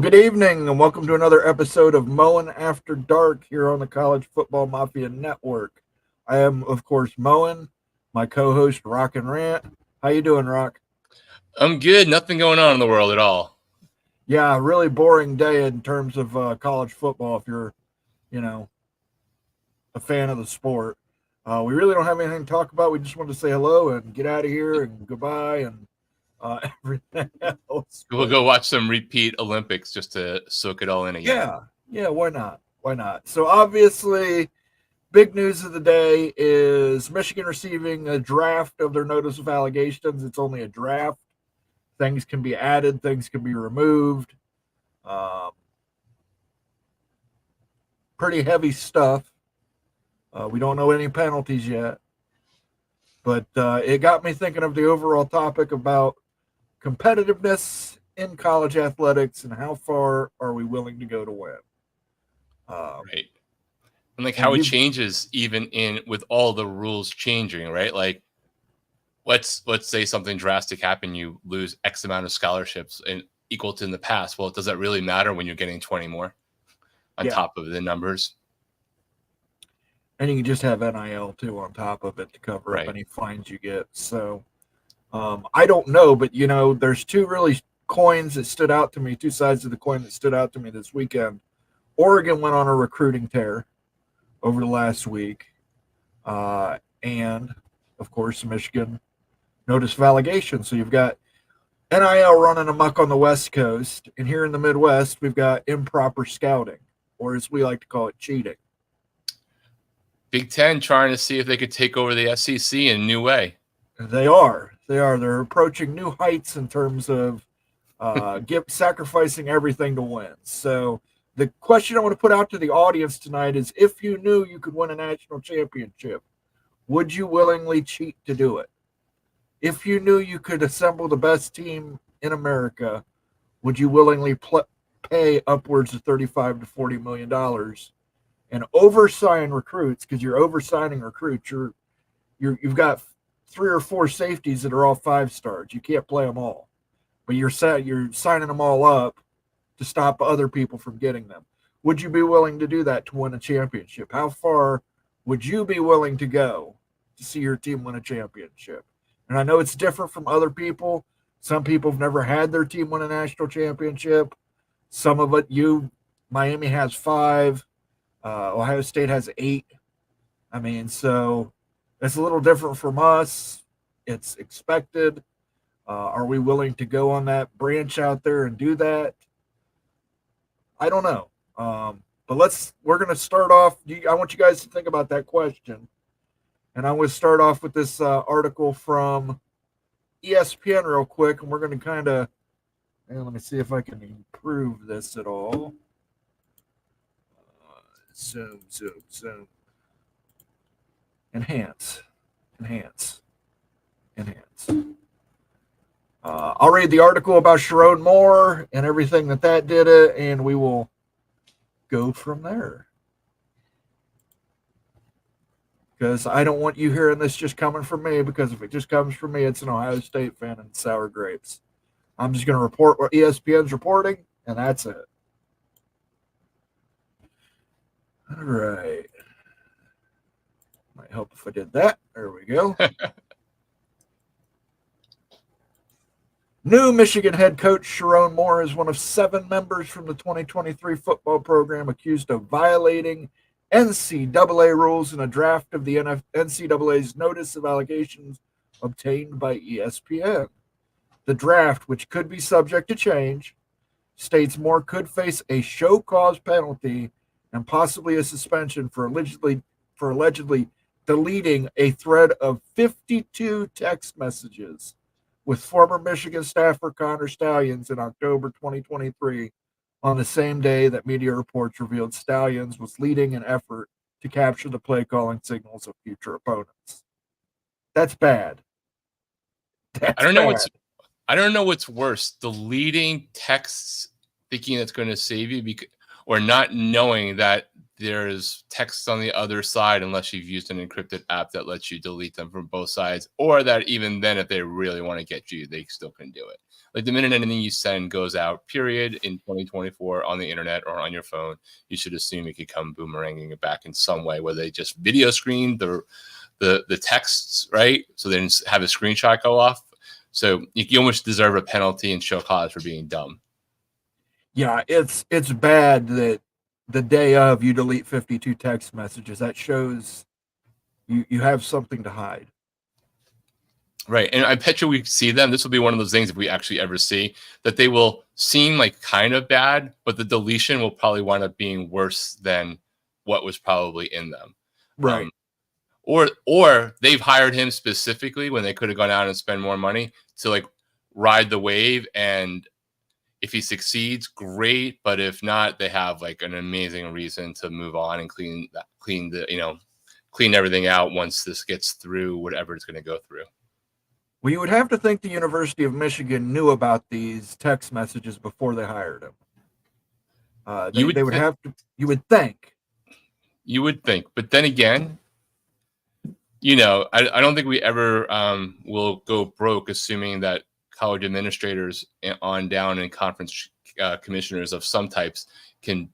good evening, and welcome to another episode of Moen After Dark here on the College Football Mafia Network. I am, of course, Moen, my co-host, Rock and Rant. How you doing, Rock? I'm good. Nothing going on in the world at all. Yeah, really boring day in terms of college football if you're, a fan of the sport. We really don't have anything to talk about. We just wanted to say hello and get out of here and goodbye and everything else. We'll go watch some repeat Olympics just to soak it all in again. Yeah, why not? Why not? So obviously, big news of the day is Michigan receiving a draft of their notice of allegations. It's only a draft. Things can be added, things can be removed. Pretty heavy stuff. We don't know any penalties yet. But it got me thinking of the overall topic about competitiveness in college athletics and how far are we willing to go to win. Right. And like how it changes even with all the rules changing, right? Like let's say something drastic happened, you lose X amount of scholarships and equal to in the past. Well, does that really matter when you're getting 20 more on top of the numbers? And you can just have NIL too on top of it to cover up any fines you get. So I don't know, but there's two really coins that stood out to me, two sides of the coin that stood out to me this weekend. Oregon went on a recruiting tear over the last week. And, of course, Michigan notice of allegations. So you've got NIL running amok on the West Coast. And here in the Midwest, we've got improper scouting, or as we like to call it, cheating. Big Ten trying to see if they could take over the SEC in a new way. They are. They're approaching new heights in terms of sacrificing everything to win. So the question I want to put out to the audience tonight is, if you knew you could win a national championship, would you willingly cheat to do it? If you knew you could assemble the best team in America, would you willingly pay upwards of $35 to $40 million and oversign recruits? Because you're oversigning recruits. You've got 3 or 4 safeties that are all 5 stars. You can't play them all, but you're signing them all up to stop other people from getting them. Would you be willing to do that to win a championship? How far would you be willing to go to see your team win a championship? And I know it's different from other people. Some people have never had their team win a national championship. Some of it, Miami has 5. Ohio State has 8. I mean, so it's a little different from us. It's expected. Are we willing to go on that branch out there and do that? I don't know. But we're going to start off. I want you guys to think about that question. And I'm going to start off with this article from ESPN real quick. And we're going to let me see if I can improve this at all. Zoom. Enhance. I'll read the article about Sharon Moore and everything that did it, and we will go from there. Because I don't want you hearing this just coming from me, because if it just comes from me, it's an Ohio State fan and sour grapes. I'm just going to report what ESPN's reporting, and that's it. All right. Might help if I did that. There we go. New Michigan head coach Sharon Moore is one of 7 members from the 2023 football program accused of violating NCAA rules in a draft of the NCAA's notice of allegations obtained by ESPN. The draft, which could be subject to change, states Moore could face a show cause penalty and possibly a suspension for allegedly deleting a thread of 52 text messages with former Michigan staffer Connor Stallions in October 2023, on the same day that media reports revealed Stallions was leading an effort to capture the play calling signals of future opponents. That's bad. I don't know what's worse, deleting texts thinking that's going to save you, or not knowing that there's texts on the other side unless you've used an encrypted app that lets you delete them from both sides, or that even then, if they really want to get you, they still can do it. Like the minute anything you send goes out, period, in 2024 on the internet or on your phone, you should assume it could come boomeranging it back in some way, where they just video screen the texts, right? So they didn't have a screenshot go off. So you almost deserve a penalty and show cause for being dumb. Yeah, it's bad that the day of you delete 52 text messages. That shows you have something to hide. Right. And I bet you we see them. This will be one of those things, if we actually ever see, that they will seem like kind of bad, but the deletion will probably wind up being worse than what was probably in them. Right. Or they've hired him specifically when they could have gone out and spent more money to like ride the wave. And if he succeeds, great. But if not, they have like an amazing reason to move on and clean everything out once this gets through whatever it's going to go through. Well, you would have to think the University of Michigan knew about these text messages before they hired him. You would think. You would think. But then again, I don't think we ever will go broke assuming that college administrators on down and conference commissioners of some types can,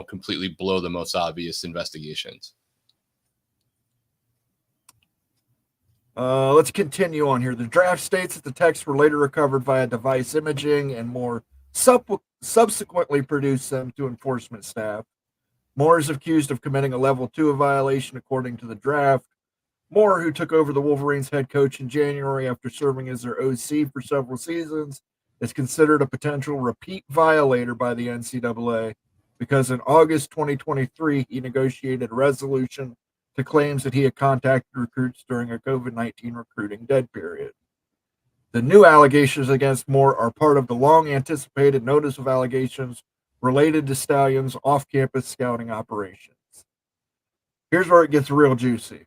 completely blow the most obvious investigations. Let's continue on here. The draft states that the texts were later recovered via device imaging and Moore subsequently produced them to enforcement staff. Moore is accused of committing a level 2 violation according to the draft. Moore, who took over the Wolverines head coach in January after serving as their OC for several seasons, is considered a potential repeat violator by the NCAA because in August 2023, he negotiated a resolution to claims that he had contacted recruits during a COVID-19 recruiting dead period. The new allegations against Moore are part of the long-anticipated notice of allegations related to Stallions' off-campus scouting operations. Here's where it gets real juicy.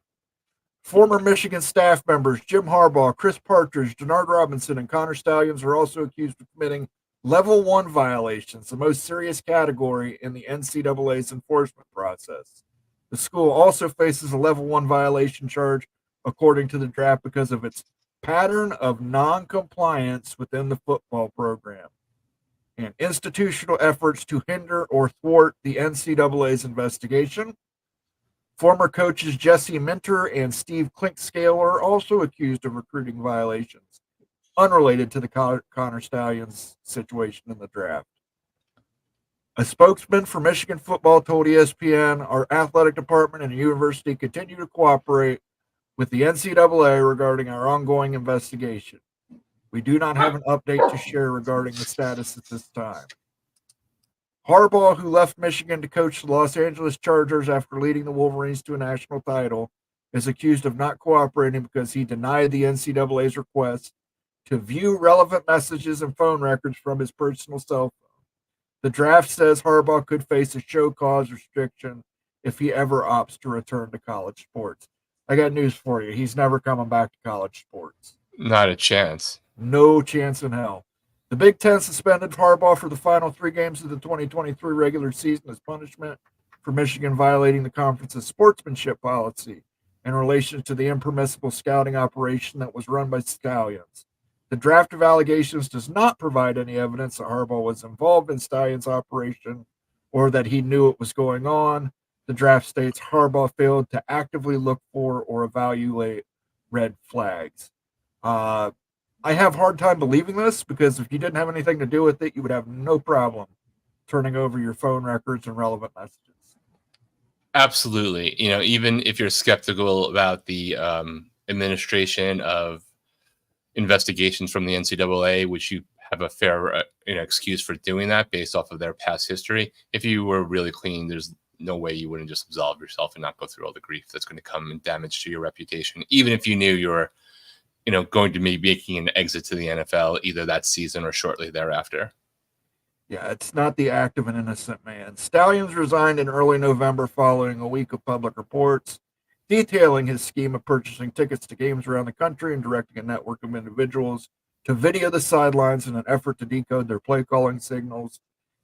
Former Michigan staff members Jim Harbaugh, Chris Partridge, Denard Robinson, and Connor Stallions are also accused of committing Level 1 violations, the most serious category in the NCAA's enforcement process. The school also faces a Level 1 violation charge, according to the draft, because of its pattern of non-compliance within the football program and institutional efforts to hinder or thwart the NCAA's investigation. Former coaches Jesse Minter and Steve Klinkscale are also accused of recruiting violations unrelated to the Connor Stallions situation in the draft. A spokesman for Michigan football told ESPN, our athletic department and the university continue to cooperate with the NCAA regarding our ongoing investigation. We do not have an update to share regarding the status at this time. Harbaugh, who left Michigan to coach the Los Angeles Chargers after leading the Wolverines to a national title, is accused of not cooperating because he denied the NCAA's request to view relevant messages and phone records from his personal cell phone. The draft says Harbaugh could face a show cause restriction if he ever opts to return to college sports. I got news for you. He's never coming back to college sports. Not a chance. No chance in hell. The Big Ten suspended Harbaugh for the final 3 games of the 2023 regular season as punishment for Michigan violating the conference's sportsmanship policy in relation to the impermissible scouting operation that was run by Stallions. The draft of allegations does not provide any evidence that Harbaugh was involved in Stallions' operation or that he knew it was going on. The draft states Harbaugh failed to actively look for or evaluate red flags. I have a hard time believing this because if you didn't have anything to do with it, you would have no problem turning over your phone records and relevant messages. Absolutely. Even if you're skeptical about the administration of investigations from the NCAA, which you have a fair excuse for doing that based off of their past history, if you were really clean, there's no way you wouldn't just absolve yourself and not go through all the grief that's going to come and damage to your reputation, even if you knew you were going to be making an exit to the NFL either that season or shortly thereafter. Yeah, it's not the act of an innocent man. Stallions resigned in early November following a week of public reports detailing his scheme of purchasing tickets to games around the country and directing a network of individuals to video the sidelines in an effort to decode their play calling signals.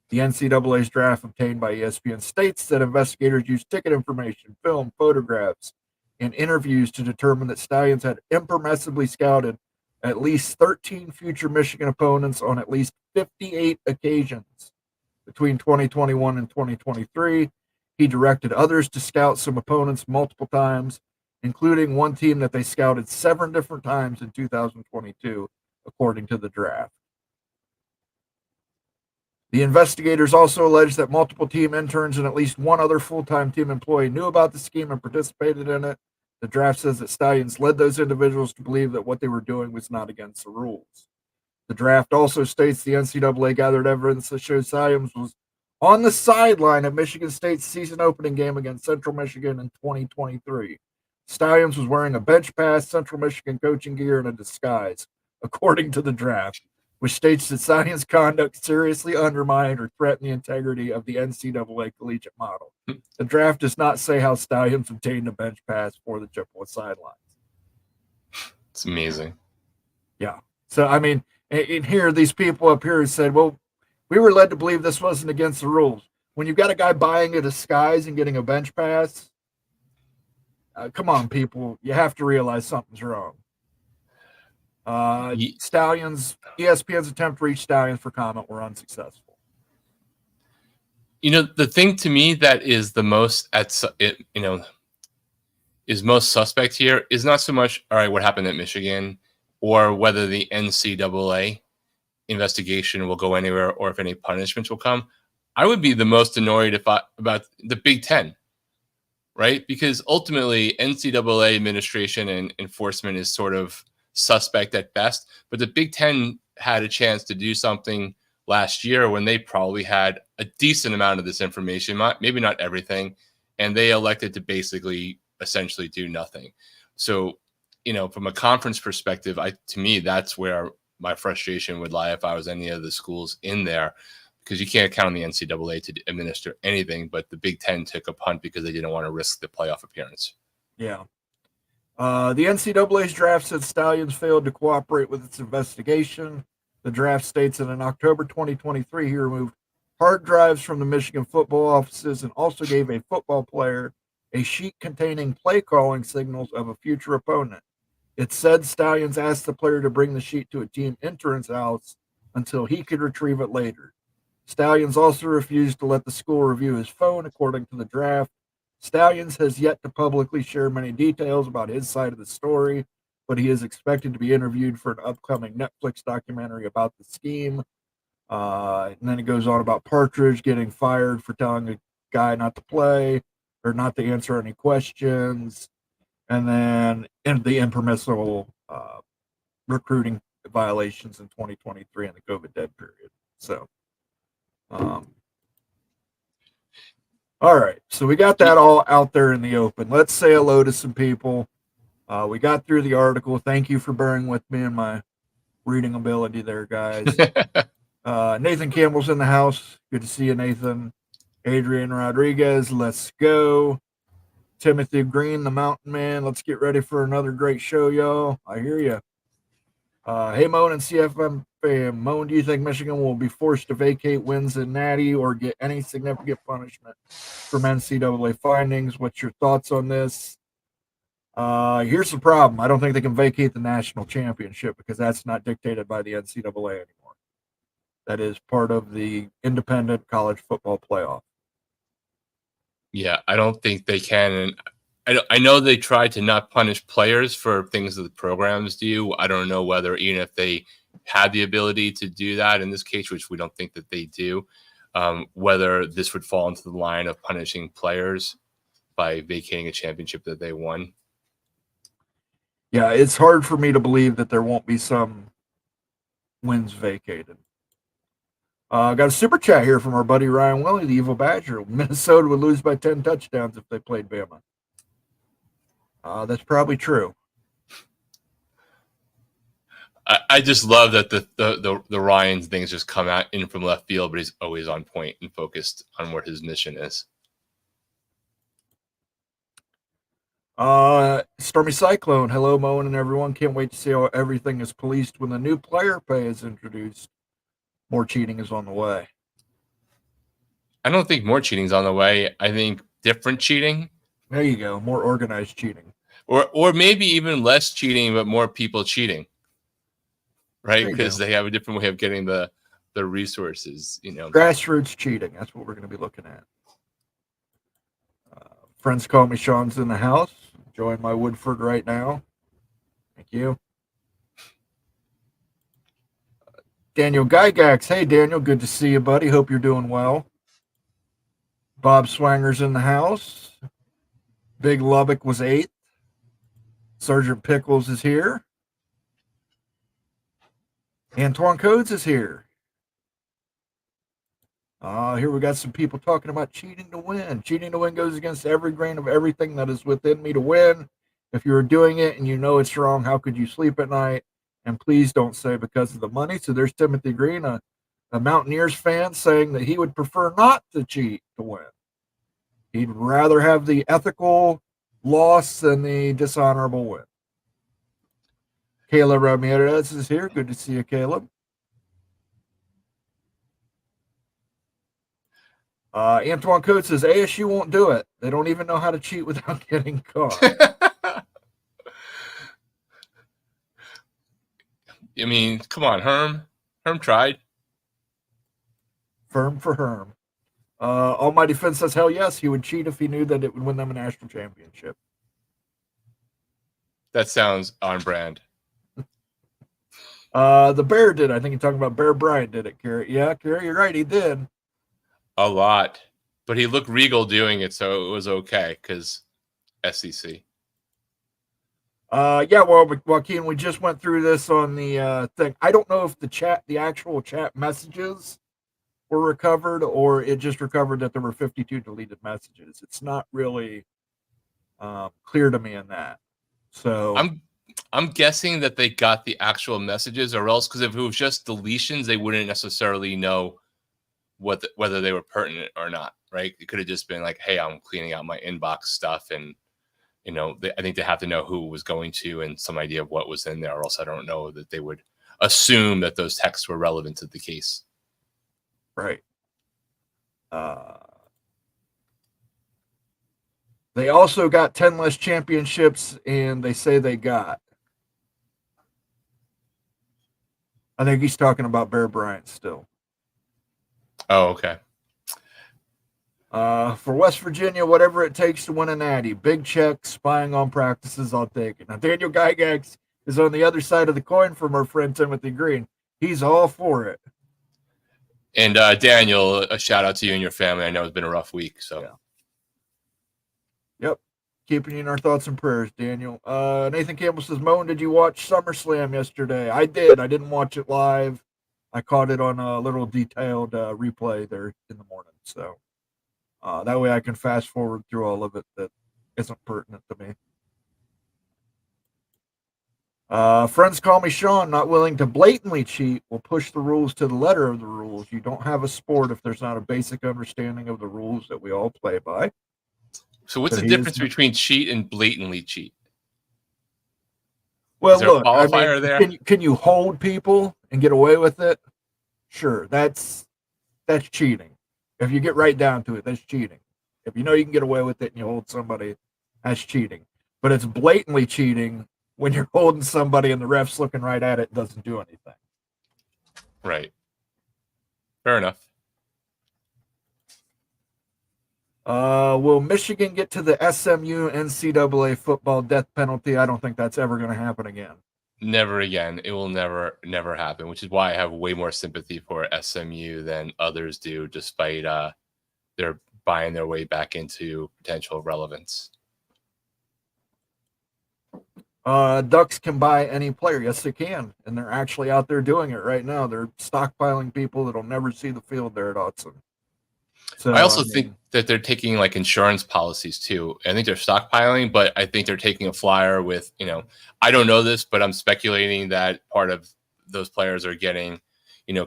The NCAA's draft obtained by ESPN states that investigators used ticket information, film, photographs, and interviews to determine that Stallions had impermissibly scouted at least 13 future Michigan opponents on at least 58 occasions between 2021 and 2023. He directed others to scout some opponents multiple times, including one team that they scouted 7 different times in 2022, according to the draft. The investigators also alleged that multiple team interns and at least one other full-time team employee knew about the scheme and participated in it. The draft says that Stallions led those individuals to believe that what they were doing was not against the rules. The draft also states the NCAA gathered evidence that shows Stallions was on the sideline at Michigan State's season opening game against Central Michigan in 2023. Stallions was wearing a bench pass, Central Michigan coaching gear, and a disguise, according to the draft, which states that Stallions' conduct seriously undermined or threatened the integrity of the NCAA collegiate model. The draft does not say how Stallions obtained a bench pass for the Chippewa sidelines. It's amazing. Yeah. So, I mean, in here, these people up here said, well, we were led to believe this wasn't against the rules. When you've got a guy buying a disguise and getting a bench pass, come on, people. You have to realize something's wrong. Stallions, ESPN's attempt to reach Stallions for comment were unsuccessful. You know, the thing to me that is the most is most suspect here is not so much, all right, what happened at Michigan or whether the NCAA investigation will go anywhere or if any punishments will come. I would be the most annoyed about the Big Ten, right? Because ultimately NCAA administration and enforcement is sort of suspect at best, but the Big Ten had a chance to do something last year when they probably had a decent amount of this information, maybe not everything, and they elected to basically essentially do nothing. So, you know, from a conference perspective, to me, that's where my frustration would lie if I was any of the schools in there, because you can't count on the NCAA to administer anything, but the Big Ten took a punt because they didn't want to risk the playoff appearance. Yeah. The NCAA's draft said Stallions failed to cooperate with its investigation. The draft states that in October 2023, he removed hard drives from the Michigan football offices and also gave a football player a sheet containing play calling signals of a future opponent. It said Stallions asked the player to bring the sheet to a team intern's house until he could retrieve it later. Stallions also refused to let the school review his phone, according to the draft. Stallions has yet to publicly share many details about his side of the story, but he is expected to be interviewed for an upcoming Netflix documentary about the scheme. And then it goes on about Partridge getting fired for telling a guy not to play or not to answer any questions. And then the impermissible recruiting violations in 2023 and the COVID dead period. So, all right. So we got that all out there in the open. Let's say hello to some people. We got through the article. Thank you for bearing with me and my reading ability there, guys. Nathan Campbell's in the house. Good to see you, Nathan. Adrian Rodriguez, let's go. Timothy Green, the Mountain Man. Let's get ready for another great show, y'all. I hear you. Hey, Moan and CFM fam. Moan, do you think Michigan will be forced to vacate wins in Natty or get any significant punishment from NCAA findings? What's your thoughts on this? Here's the problem. I don't think they can vacate the national championship because that's not dictated by the NCAA anymore. That is part of the independent college football playoff. Yeah, I don't think they can. And I know they try to not punish players for things that the programs do. I don't know whether even if they had the ability to do that in this case, which we don't think that they do, whether this would fall into the line of punishing players by vacating a championship that they won. Yeah, it's hard for me to believe that there won't be some wins vacated. Got a super chat here from our buddy Ryan Willie, the Evil Badger. Minnesota would lose by 10 touchdowns if they played Bama. That's probably true. I just love that the Ryan things just come out in from left field, but he's always on point and focused on what his mission is. Stormy Cyclone, hello, Moen and everyone. Can't wait to see how everything is policed when the new player pay is introduced. More cheating is on the way. I don't think more cheating is on the way. I think different cheating. There you go. More organized cheating. Or maybe even less cheating, but more people cheating. right? Because they have a different way of getting the resources, Grassroots cheating. That's what we're going to be looking at. Friends call me Sean's in the house. Enjoying my Woodford right now. Thank you. Daniel Gygax. Hey, Daniel. Good to see you, buddy. Hope you're doing well. Bob Swanger's in the house. Big Lubbock was 8th. Sergeant Pickles is here. Antoine Codes is here. Here we got some people talking about cheating to win. Cheating to win goes against every grain of everything that is within me to win. If you're doing it and you know it's wrong, how could you sleep at night? And please don't say because of the money. So there's Timothy Green, a Mountaineers fan, saying that he would prefer not to cheat to win. He'd rather have the ethical loss than the dishonorable win. Caleb Ramirez is here. Good to see you, Caleb. Antoine Coates says ASU won't do it. They don't even know how to cheat without getting caught. I mean, come on, Herm. Herm tried. Firm for Herm. Almighty Finn says, hell yes, he would cheat if he knew that it would win them a national championship. That sounds on brand. The Bear did. I think you're talking about Bear Bryant did it, Kerry. Yeah, Kerry, you're right. He did. A lot. But he looked regal doing it, so it was okay because SEC. Yeah, well, Joaquin, we just went through this on the thing. I don't know if the actual chat messages were recovered or it just recovered that there were 52 deleted messages. It's not really clear to me in that. So I'm guessing that they got the actual messages, or else, because if it was just deletions, they wouldn't necessarily know whether they were pertinent or not, right? It could have just been like, hey, I'm cleaning out my inbox stuff, and I think they have to know who it was going to and some idea of what was in there, or else I don't know that they would assume that those texts were relevant to the case. Right. They also got 10 less championships, and they say they got. I think he's talking about Bear Bryant still. Oh, okay. For West Virginia, whatever it takes to win a natty. Big check, spying on practices, I'll take it. Now, Daniel Gygax is on the other side of the coin from our friend Timothy Green. He's all for it. And Daniel, a shout out to you and your family. I know it's been a rough week. So, yeah. Yep. Keeping you in our thoughts and prayers, Daniel. Nathan Campbell says, Moan, did you watch SummerSlam yesterday? I did. I didn't watch it live. I caught it on a little detailed replay there in the morning. So that way I can fast forward through all of it that isn't pertinent to me. Friends call me Sean, not willing to blatantly cheat, will push the rules to the letter of the rules. You don't have a sport if there's not a basic understanding of the rules that we all play by. So what's the difference between cheat and blatantly cheat? Well, look, I mean, there? Can you hold people and get away with it? Sure, that's cheating. If you get right down to it, that's cheating. If you know you can get away with it and you hold somebody, that's cheating. But it's blatantly cheating when you're holding somebody and the ref's looking right at it and doesn't do anything. Right. Fair enough. Will Michigan get to the SMU NCAA football death penalty? I don't think that's ever going to happen again. Never again. It will never happen, which is why I have way more sympathy for SMU than others do, despite they're buying their way back into potential relevance. Ducks can buy any player. Yes, they can. And they're actually out there doing it right now. They're stockpiling people that'll never see the field there at Autzen. So, I also think that they're taking like insurance policies too. I think they're stockpiling, but I think they're taking a flyer with, I don't know this, but I'm speculating that part of those players are getting,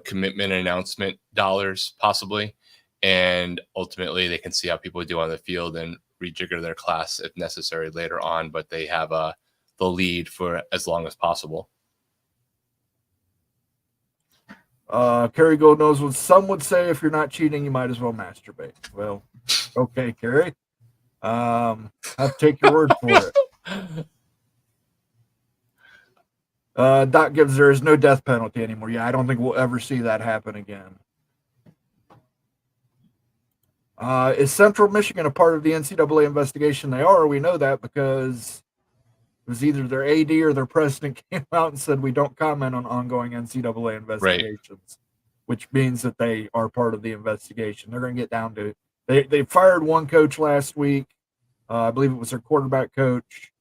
commitment announcement dollars possibly. And ultimately they can see how people do on the field and rejigger their class if necessary later on, but they have the lead for as long as possible. Kerry Gold knows what some would say. If you're not cheating, you might as well masturbate. Well, okay, Kerry. I'll take your word for it. Doc Gibbs, there is no death penalty anymore. Yeah, I don't think we'll ever see that happen again. Is Central Michigan a part of the NCAA investigation? They are. We know that because it was either their AD or their president came out and said we don't comment on ongoing NCAA investigations, which means that they are part of the investigation. They're going to get down to it. They fired one coach last week. I believe it was their quarterback coach.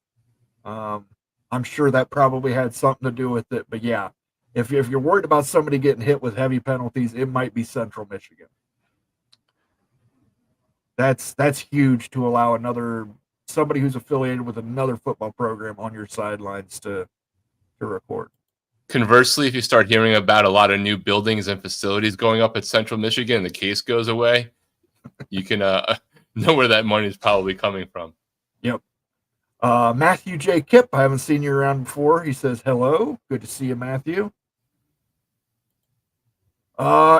I'm sure that probably had something to do with it. But yeah, if you're worried about somebody getting hit with heavy penalties, it might be Central Michigan. That's huge to allow somebody who's affiliated with another football program on your sidelines to record. Conversely, if you start hearing about a lot of new buildings and facilities going up at Central Michigan and the case goes away, you can know where that money is probably coming from. Yep. Matthew J. Kipp, I haven't seen you around before. He says, hello. Good to see you, Matthew.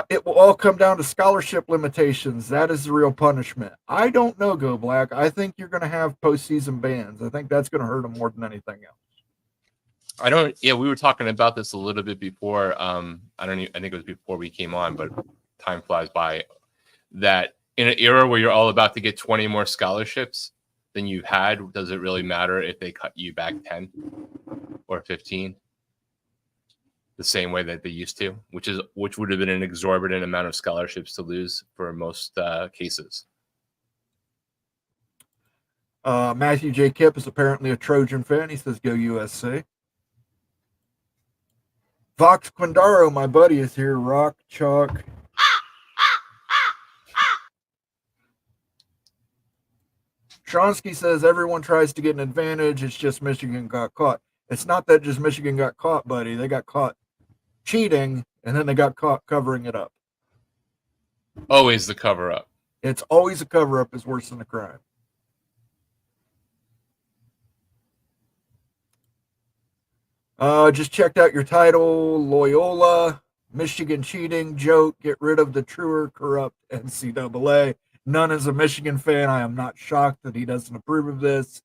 It will all come down to scholarship limitations. That is the real punishment. I don't know, Go Black. I think you're going to have postseason bans. I think that's going to hurt them more than anything else. We were talking about this a little bit before. I think it was before we came on, but time flies by. That in an era where you're all about to get 20 more scholarships than you had, does it really matter if they cut you back 10 or 15? The same way that they used to, which would have been an exorbitant amount of scholarships to lose for most cases. Matthew J. Kipp is apparently a Trojan fan. He says, go USC. Vox Quindaro, my buddy, is here. Rock, chalk. Tronsky says, everyone tries to get an advantage. It's just Michigan got caught. It's not that just Michigan got caught, buddy. They got caught cheating, and then they got caught covering it up. Always the cover up. It's always a cover up is worse than the crime. Just checked out your title, Loyola, Michigan cheating joke, get rid of the truer, corrupt NCAA. None as a Michigan fan. I am not shocked that he doesn't approve of this.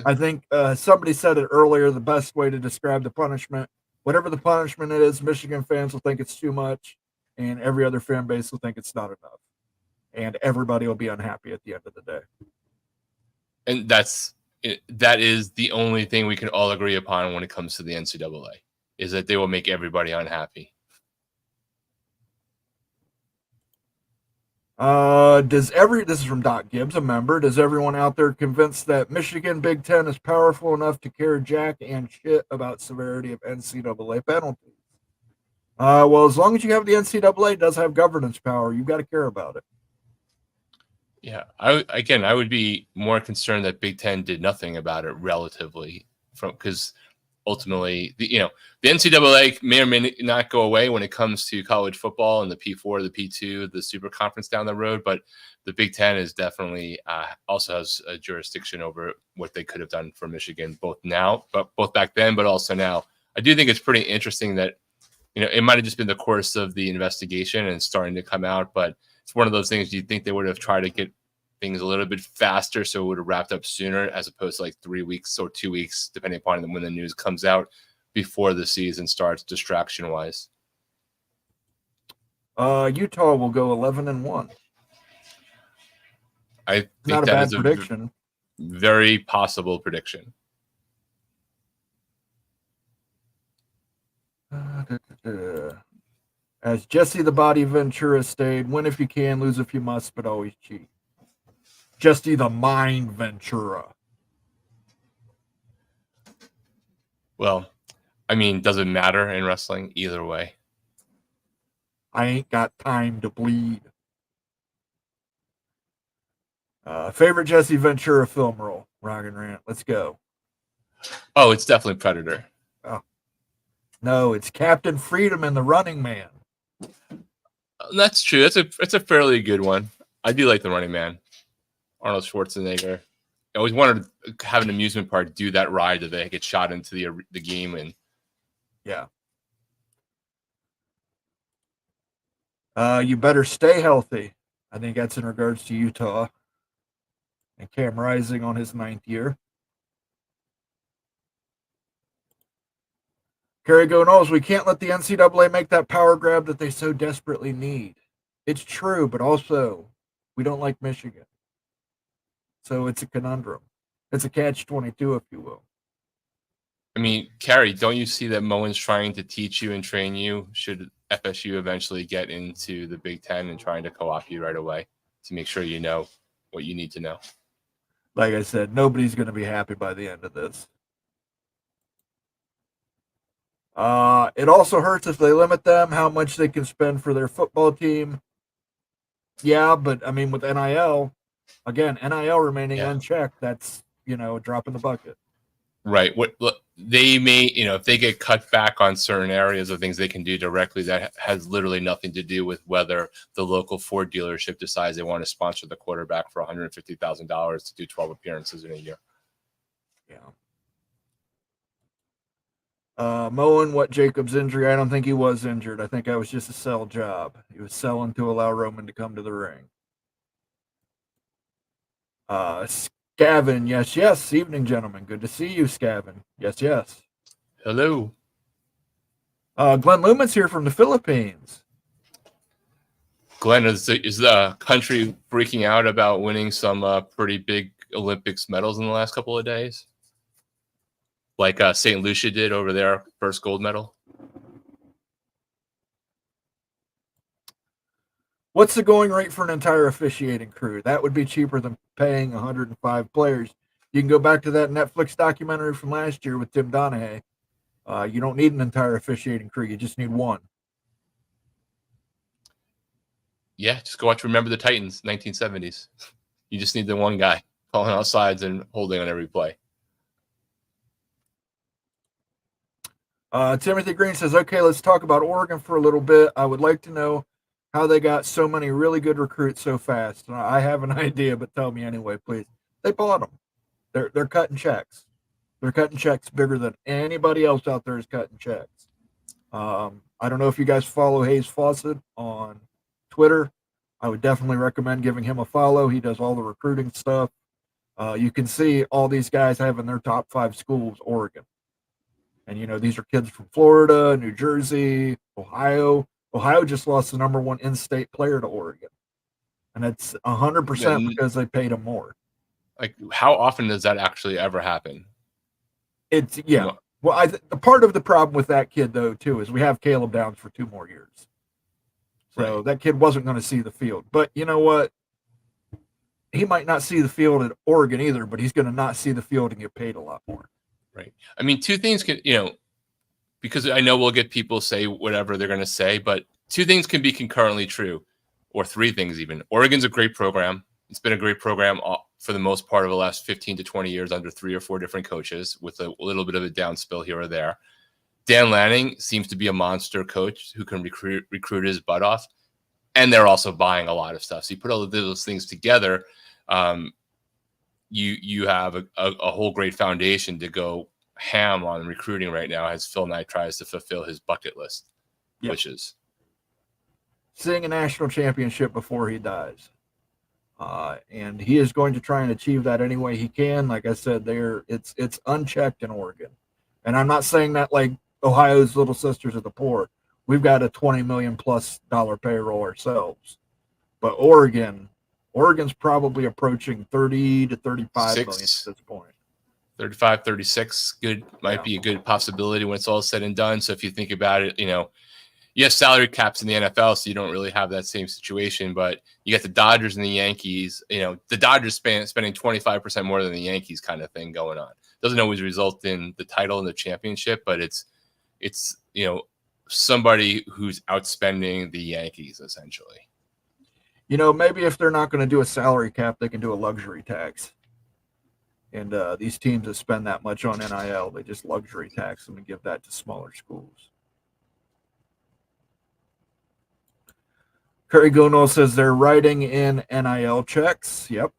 I think somebody said it earlier, the best way to describe the punishment, whatever the punishment is, Michigan fans will think it's too much, and every other fan base will think it's not enough. And everybody will be unhappy at the end of the day. And that is the only thing we can all agree upon when it comes to the NCAA, is that they will make everybody unhappy. This is from Doc Gibbs, a member. Does everyone out there convinced that Michigan Big Ten is powerful enough to care jack and shit about severity of NCAA penalties? Well, as long as you have the NCAA, it does have governance power. You've got to care about it. Yeah, I would be more concerned that Big Ten did nothing about it relatively, because ultimately, the NCAA may or may not go away when it comes to college football and the P4, the P2, the Super Conference down the road. But the Big Ten is definitely also has a jurisdiction over what they could have done for Michigan, both back then, but also now. I do think it's pretty interesting that, it might have just been the course of the investigation and starting to come out, but it's one of those things you'd think they would have tried to get things a little bit faster, so it would have wrapped up sooner, as opposed to like 3 weeks or 2 weeks, depending upon when the news comes out, before the season starts, distraction-wise. Utah will go 11-1. I think not that is a prediction. Very possible prediction. As Jesse the Body Ventura stayed, win if you can, lose if you must, but always cheat. Jesse the Mind Ventura. Well, I mean, does it matter in wrestling? Either way. I ain't got time to bleed. Favorite Jesse Ventura film role? Rock and Rant. Let's go. Oh, it's definitely Predator. Oh. No, it's Captain Freedom and the Running Man. That's true. It's a fairly good one. I do like the Running Man. Arnold Schwarzenegger. I always wanted to have an amusement park do that ride that they get shot into the game and. Yeah. You better stay healthy. I think that's in regards to Utah and Cam Rising on his 9th year. Kerry Go knows we can't let the NCAA make that power grab that they so desperately need. It's true, but also we don't like Michigan. So it's a conundrum. It's a catch-22, if you will. I mean, Kerry, don't you see that Moen's trying to teach you and train you? Should FSU eventually get into the Big Ten and trying to co-opt you right away to make sure you know what you need to know? Like I said, nobody's going to be happy by the end of this. It also hurts if they limit them how much they can spend for their football team. Yeah, but I mean, with NIL, again, NIL remaining unchecked, that's, a drop in the bucket. Right. What they may, if they get cut back on certain areas of things they can do directly, that has literally nothing to do with whether the local Ford dealership decides they want to sponsor the quarterback for $150,000 to do 12 appearances in a year. Yeah. Moen, what Jacob's injury? I don't think he was injured. I think that was just a sell job. He was selling to allow Roman to come to the ring. Scavin, yes. Evening, gentlemen. Good to see you, Scavin. Yes. Hello. Glenn Lumen's here from the Philippines. Glenn, is the country freaking out about winning some pretty big Olympics medals in the last couple of days? Like St. Lucia did over their first gold medal? What's the going rate for an entire officiating crew? That would be cheaper than paying 105 players. You can go back to that Netflix documentary from last year with Tim Donahue. You don't need an entire officiating crew. You just need one. Yeah, just go watch Remember the Titans, 1970s. You just need the one guy calling out sides and holding on every play. Timothy Green says, okay, let's talk about Oregon for a little bit. I would like to know how they got so many really good recruits so fast. I have an idea, but tell me anyway, please. They bought them. They're cutting checks. They're cutting checks bigger than anybody else out there is cutting checks. I don't know if you guys follow Hayes Fawcett on Twitter. I would definitely recommend giving him a follow. He does all the recruiting stuff. You can see all these guys having their top 5 schools, Oregon. And, these are kids from Florida, New Jersey, Ohio. Ohio just lost the number 1 in-state player to Oregon. And it's 100% because they paid him more. Like, how often does that actually ever happen? It's, yeah. Well, the part of the problem with that kid, though, too, is we have Caleb Downs for 2 more years. So that kid wasn't going to see the field. But you know what? He might not see the field at Oregon either, but he's going to not see the field and get paid a lot more. Right. I mean, 2 things can, because I know we'll get people say whatever they're going to say, but 2 things can be concurrently true, or 3 things even. Oregon's a great program. It's been a great program for the most part of the last 15 to 20 years under 3 or 4 different coaches with a little bit of a downspill here or there. Dan Lanning seems to be a monster coach who can recruit his butt off, and they're also buying a lot of stuff. So you put all of those things together, you have a whole great foundation to go ham on recruiting right now as Phil Knight tries to fulfill his bucket list wishes. Seeing a national championship before he dies. And he is going to try and achieve that any way he can. Like I said, it's unchecked in Oregon. And I'm not saying that like Ohio's little sisters of the poor. We've got a $20 million plus payroll ourselves. But Oregon's probably approaching 30 to 35 million at this point. 35, 36 might be a good possibility when it's all said and done. So if you think about it, you have salary caps in the NFL, so you don't really have that same situation. But you got the Dodgers and the Yankees. The Dodgers spending 25% more than the Yankees kind of thing going on. Doesn't always result in the title and the championship, but it's somebody who's outspending the Yankees essentially. Maybe if they're not going to do a salary cap, they can do a luxury tax. And these teams that spend that much on NIL, they just luxury tax them and give that to smaller schools. Curry Gonal says they're writing in NIL checks. Yep.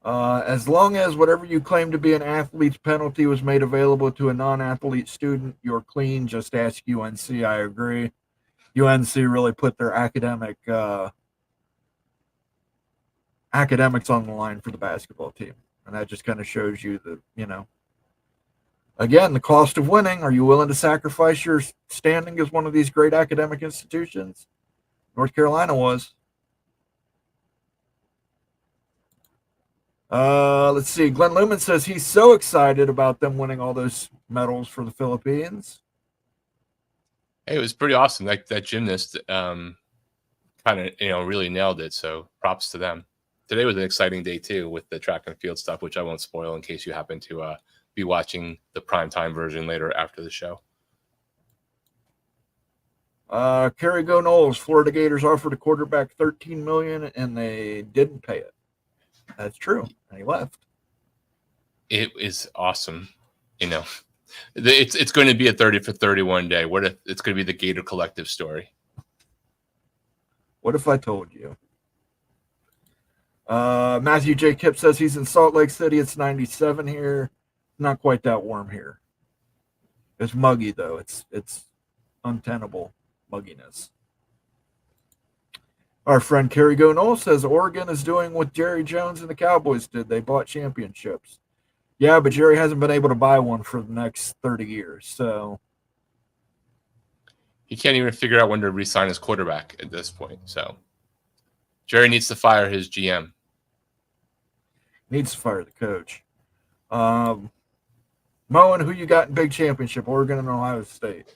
As long as whatever you claim to be an athlete's penalty was made available to a non-athlete student, you're clean. Just ask UNC. I agree. UNC really put their academics on the line for the basketball team. And that just kind of shows you that, Again, the cost of winning. Are you willing to sacrifice your standing as one of these great academic institutions? North Carolina was. Let's see. Glenn Lumen says he's so excited about them winning all those medals for the Philippines. Hey, it was pretty awesome. Like that gymnast kind of, really nailed it. So props to them. Today was an exciting day too with the track and field stuff, which I won't spoil in case you happen to be watching the primetime version later after the show. Kerry Go Knowles, Florida Gators offered a quarterback $13 million and they didn't pay it. That's true. And he left. It is awesome. It's going to be a 30 for 31 day. What if it's going to be the Gator Collective story? What if I told you? Matthew J. Kipp says he's in Salt Lake City. It's 97 here. Not quite that warm here. It's muggy though. It's untenable mugginess. Our friend Kerry Go Knowles says Oregon is doing what Jerry Jones and the Cowboys did. They bought championships. Yeah, but Jerry hasn't been able to buy one for the next 30 years. So he can't even figure out when to re-sign his quarterback at this point. So Jerry needs to fire his GM. Needs to fire the coach. Moen, who you got in big championship? Oregon and Ohio State.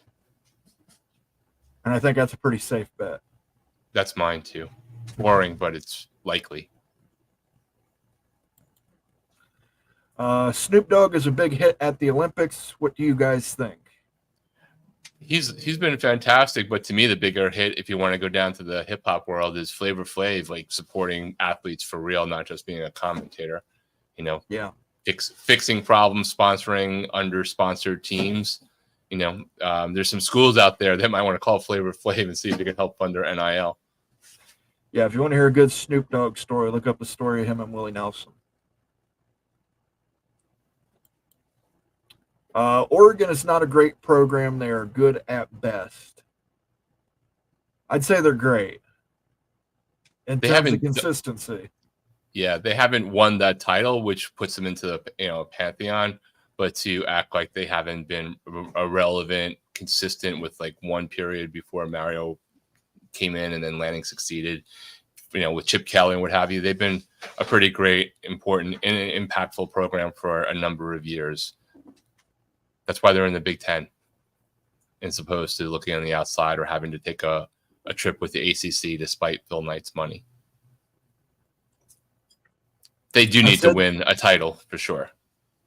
And I think that's a pretty safe bet. That's mine too. Boring, but it's likely. Snoop Dogg is a big hit at the Olympics. What do you guys think? He's been fantastic, but to me, the bigger hit, if you want to go down to the hip hop world, is Flavor Flav, like supporting athletes for real, not just being a commentator. Yeah, fixing problems, sponsoring under-sponsored teams. There's some schools out there that might want to call Flavor Flav and see if they can help fund their NIL. Yeah, if you want to hear a good Snoop Dogg story, look up the story of him and Willie Nelson. Oregon is not a great program. They are good at best. I'd say they're great in terms of consistency. Yeah, they haven't won that title, which puts them into the pantheon. But to act like they haven't been irrelevant, consistent with like one period before Mario came in and then Lanning succeeded, with Chip Kelly and what have you, they've been a pretty great, important, and impactful program for a number of years. That's why they're in the Big Ten, as opposed to looking on the outside or having to take a trip with the ACC despite Phil Knight's money. They do need to win a title for sure.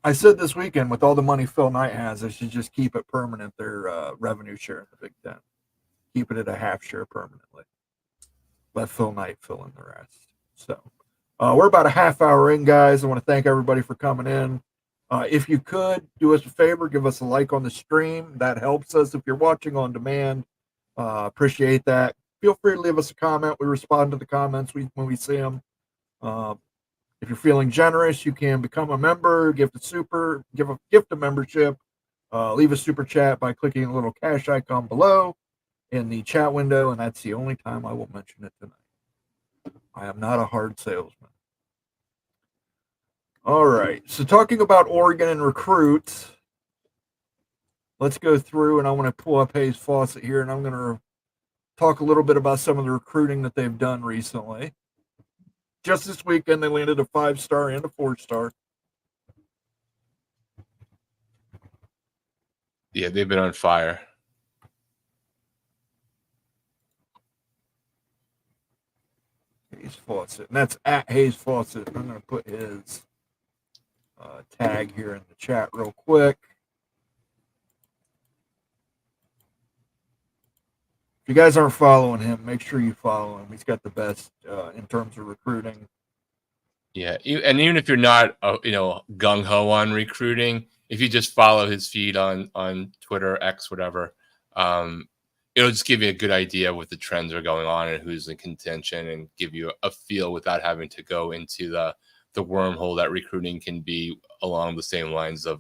I said this weekend, with all the money Phil Knight has, they should just keep it permanent, their revenue share in the Big Ten. Keep it at a half share permanently. Let Phil Knight fill in the rest. So we're about a half hour in, guys. I want to thank everybody for coming in. If you could, do us a favor, give us a like on the stream. That helps us if you're watching on demand. Appreciate that. Feel free to leave us a comment. We respond to the comments when we see them. If you're feeling generous, you can become a member, give a gift of membership, leave a super chat by clicking the little cash icon below in the chat window, and that's the only time I will mention it tonight. I am not a hard salesman. All right, so talking about Oregon and recruits, let's go through, and I want to pull up Hayes Fawcett here, and I'm going to talk a little bit about some of the recruiting that they've done recently. Just this weekend, they landed a 5-star and a 4-star. Yeah, they've been on fire. Hayes Fawcett, and that's at Hayes Fawcett. I'm going to put his tag here in the chat real quick. If you guys aren't following him, make sure you follow him. He's got the best in terms of recruiting. Yeah, and even if you're not, gung ho on recruiting, if you just follow his feed on Twitter, X, whatever, it'll just give you a good idea what the trends are going on and who's in contention, and give you a feel without having to go into the wormhole that recruiting can be along the same lines of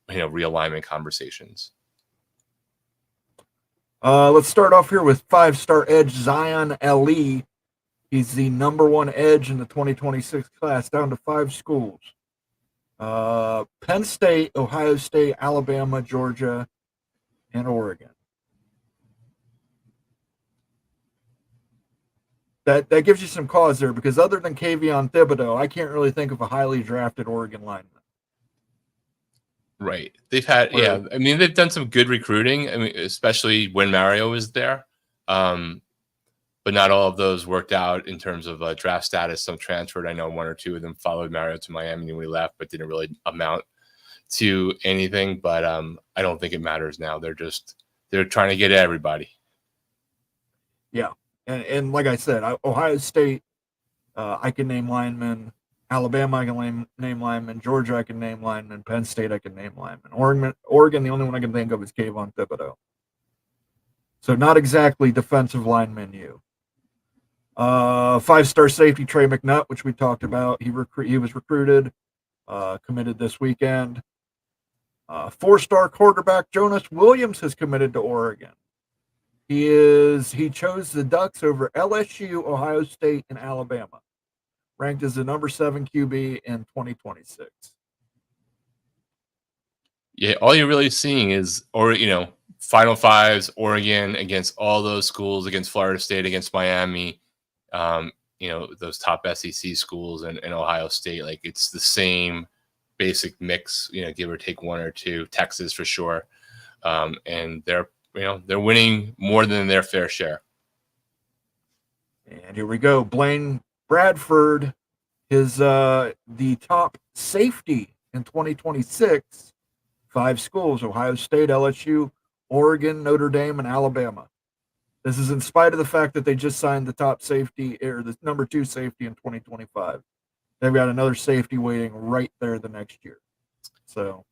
realignment conversations. Let's start off here with 5-star edge Zion Ali. He's the #1 edge in the 2026 class, down to 5 schools. Penn State, Ohio State, Alabama, Georgia, and Oregon. That gives you some cause there, because other than Kayvon Thibodeau, I can't really think of a highly drafted Oregon lineman. Right. They've had, yeah. I mean, they've done some good recruiting. I mean, especially when Mario was there. But not all of those worked out in terms of draft status. Some transferred. I know one or two of them followed Mario to Miami when he left, but didn't really amount to anything. But I don't think it matters now. They're trying to get everybody. Yeah. And like I said, Ohio State, I can name linemen. Alabama, I can name linemen. Georgia, I can name linemen. Penn State, I can name linemen. Oregon, the only one I can think of is Kayvon Thibodeau. So not exactly defensive lineman you. 5-star safety Trey McNutt, which we talked about. He was recruited, committed this weekend. 4-star quarterback Jonas Williams has committed to Oregon. He chose the Ducks over LSU, Ohio State, and Alabama, ranked as the number 7 QB in 2026. Yeah, all you're really seeing is, Final Fives, Oregon against all those schools, against Florida State, against Miami, those top SEC schools, and Ohio State. Like, it's the same basic mix, give or take one or two. Texas for sure, and they're winning more than their fair share. And here we go. Blaine Bradford is the top safety in 2026. 5 schools: Ohio State, LSU, Oregon, Notre Dame, and Alabama. This is in spite of the fact that they just signed the top safety, or the number 2 safety in 2025. They've got another safety waiting right there the next year. So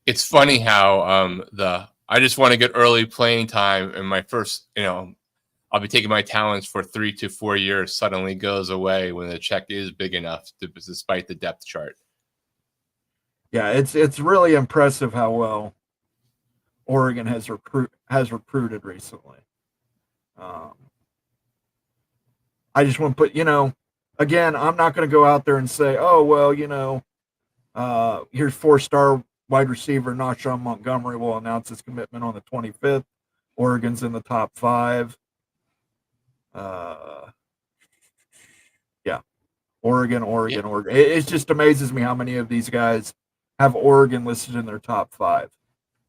it's funny how I just want to get early playing time, and my first, I'll be taking my talents for 3 to 4 years suddenly goes away when the check is big enough, despite the depth chart. Yeah, it's really impressive how well Oregon has recruited recently. I just want to put, again, I'm not going to go out there and say, oh, well, here's 4-star wide receiver Noshawn Montgomery will announce his commitment on the 25th. Oregon's in the top 5. Yeah, Oregon. It just amazes me how many of these guys have Oregon listed in their top 5.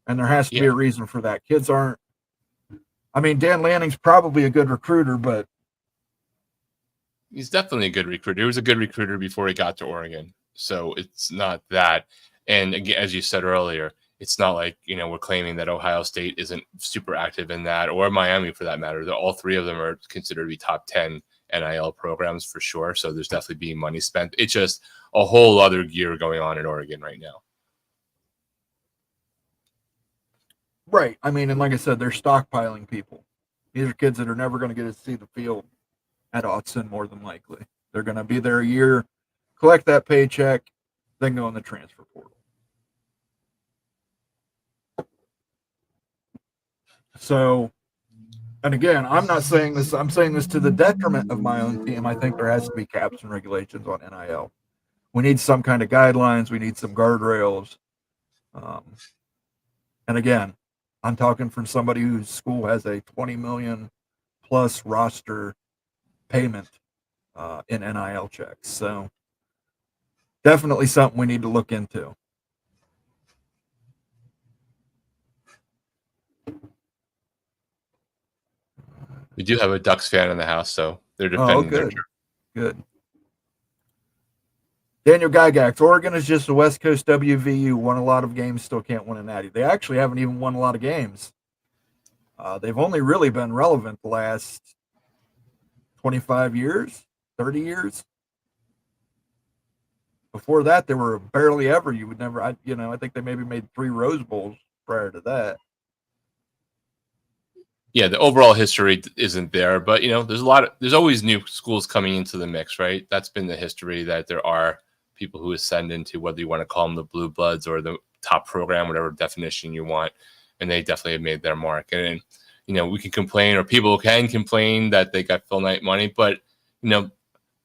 And there has to be a reason for that. Kids aren't, Dan Lanning's probably a good recruiter, but he's definitely a good recruiter. He was a good recruiter before he got to Oregon. So it's not that. And again, as you said earlier, it's not like, we're claiming that Ohio State isn't super active in that, or Miami for that matter. All 3 of them are considered to be top 10 NIL programs for sure. So there's definitely being money spent. It's just a whole other gear going on in Oregon right now. Right. And like I said, they're stockpiling people. These are kids that are never going to get to see the field at Autzen, more than likely. They're going to be there a year, collect that paycheck, then go in the transfer portal. So, and again, I'm not saying this, I'm saying this to the detriment of my own team. I think there has to be caps and regulations on NIL. We need some kind of guidelines. We need some guardrails. And again, I'm talking from somebody whose school has a 20 million plus roster payment in NIL checks. So definitely something we need to look into. We do have a Ducks fan in the house, so they're defending their turn. Good. Daniel Gygax, Oregon is just a West Coast WVU, won a lot of games, still can't win a natty. They actually haven't even won a lot of games. They've only really been relevant the last 25 years, 30 years. Before that, they were barely ever. You would never, I think they maybe made 3 Rose Bowls prior to that. Yeah, the overall history isn't there, but there's always new schools coming into the mix, right? That's been the history, that there are people who ascend into, whether you want to call them the blue bloods or the top program, whatever definition you want, and they definitely have made their mark. And we can complain, or people can complain that they got Phil Knight money, but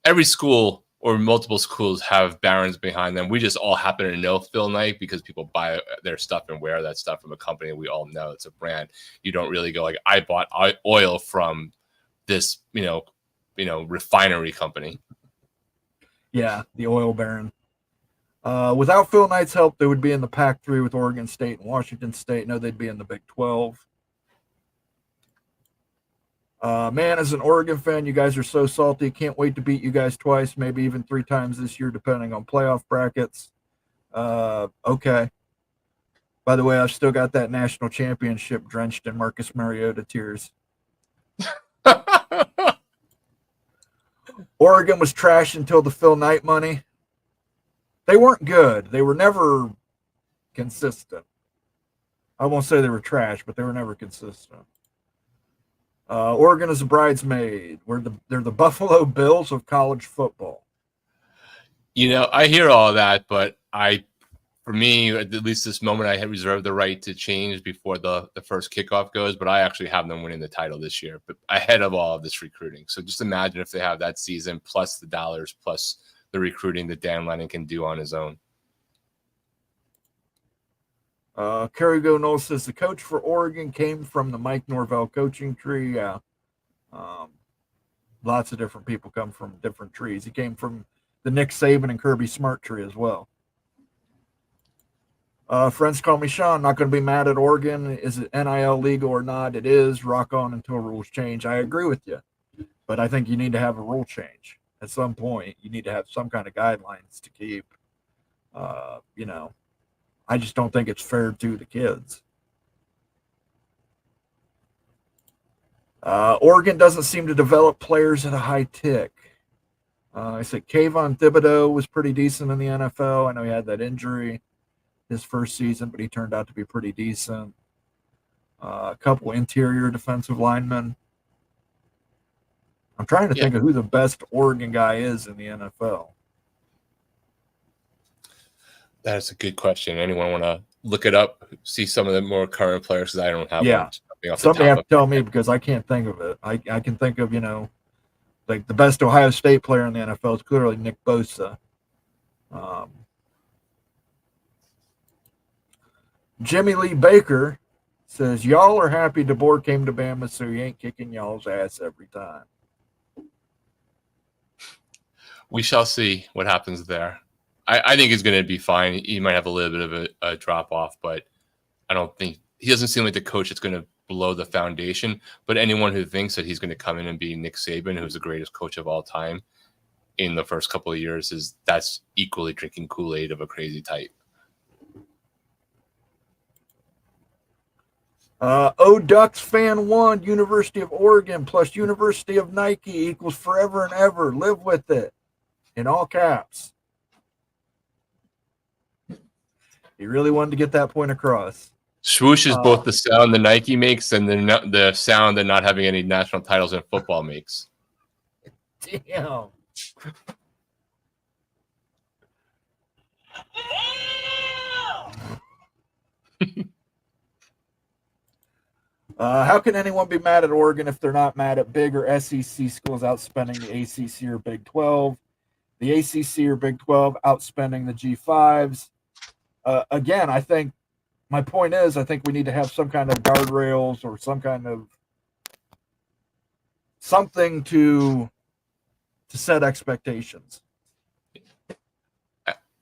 every school or multiple schools have barons behind them. We just all happen to know Phil Knight because people buy their stuff and wear that stuff from a company we all know. It's a brand. You don't really go like, I bought oil from this, refinery company. Yeah, the oil baron. Without Phil Knight's help, they would be in the Pac-3 with Oregon State and Washington State. No, they'd be in the Big 12. Man, as an Oregon fan, you guys are so salty. Can't wait to beat you guys twice, maybe even 3 times this year, depending on playoff brackets. Okay. By the way, I've still got that national championship drenched in Marcus Mariota tears. Oregon was trash until the Phil Knight money. They weren't good. They were never consistent. I won't say they were trash, but they were never consistent. Oregon is a bridesmaid. They're the Buffalo Bills of college football. I hear all that, but for me, at least this moment, I had reserved the right to change before the first kickoff goes, but I actually have them winning the title this year, but ahead of all of this recruiting. So just imagine if they have that season plus the dollars plus the recruiting that Dan Lennon can do on his own. Carrigo Knowles says the coach for Oregon came from the Mike Norvell coaching tree. Yeah. Lots of different people come from different trees. He came from the Nick Saban and Kirby Smart tree as well. Friends call me Sean. Not going to be mad at Oregon. Is it NIL legal or not? It is. Rock on until rules change. I agree with you. But I think you need to have a rule change. At some point, you need to have some kind of guidelines to keep. I just don't think it's fair to the kids. Oregon doesn't seem to develop players at a high tick. I said Kayvon Thibodeau was pretty decent in the NFL. I know he had that injury his first season, but he turned out to be pretty decent. A couple interior defensive linemen. I'm trying to think of who the best Oregon guy is in the NFL. That's a good question. Anyone want to look it up, see some of the more current players? Because I don't have one. Somebody have to tell me because I can't think of it. I can think of, like the best Ohio State player in the NFL is clearly Nick Bosa. Jimmy Lee Baker says, y'all are happy DeBoer came to Bama, so he ain't kicking y'all's ass every time. We shall see what happens there. I think he's going to be fine. He might have a little bit of a drop off, but I don't think he doesn't seem like the coach that's going to blow the foundation. But anyone who thinks that he's going to come in and be Nick Saban, who's the greatest coach of all time in the first couple of years, that's equally drinking Kool-Aid of a crazy type. Ducks fan 1, University of Oregon plus University of Nike equals forever and ever. Live with it. In all caps. He really wanted to get that point across. Swoosh is both the sound the Nike makes and the sound that not having any national titles in football makes. Damn. How can anyone be mad at Oregon if they're not mad at big or SEC schools outspending the ACC or Big 12? The ACC or Big 12 outspending the G5s. Again, I think my point is I think we need to have some kind of guardrails or some kind of something to set expectations.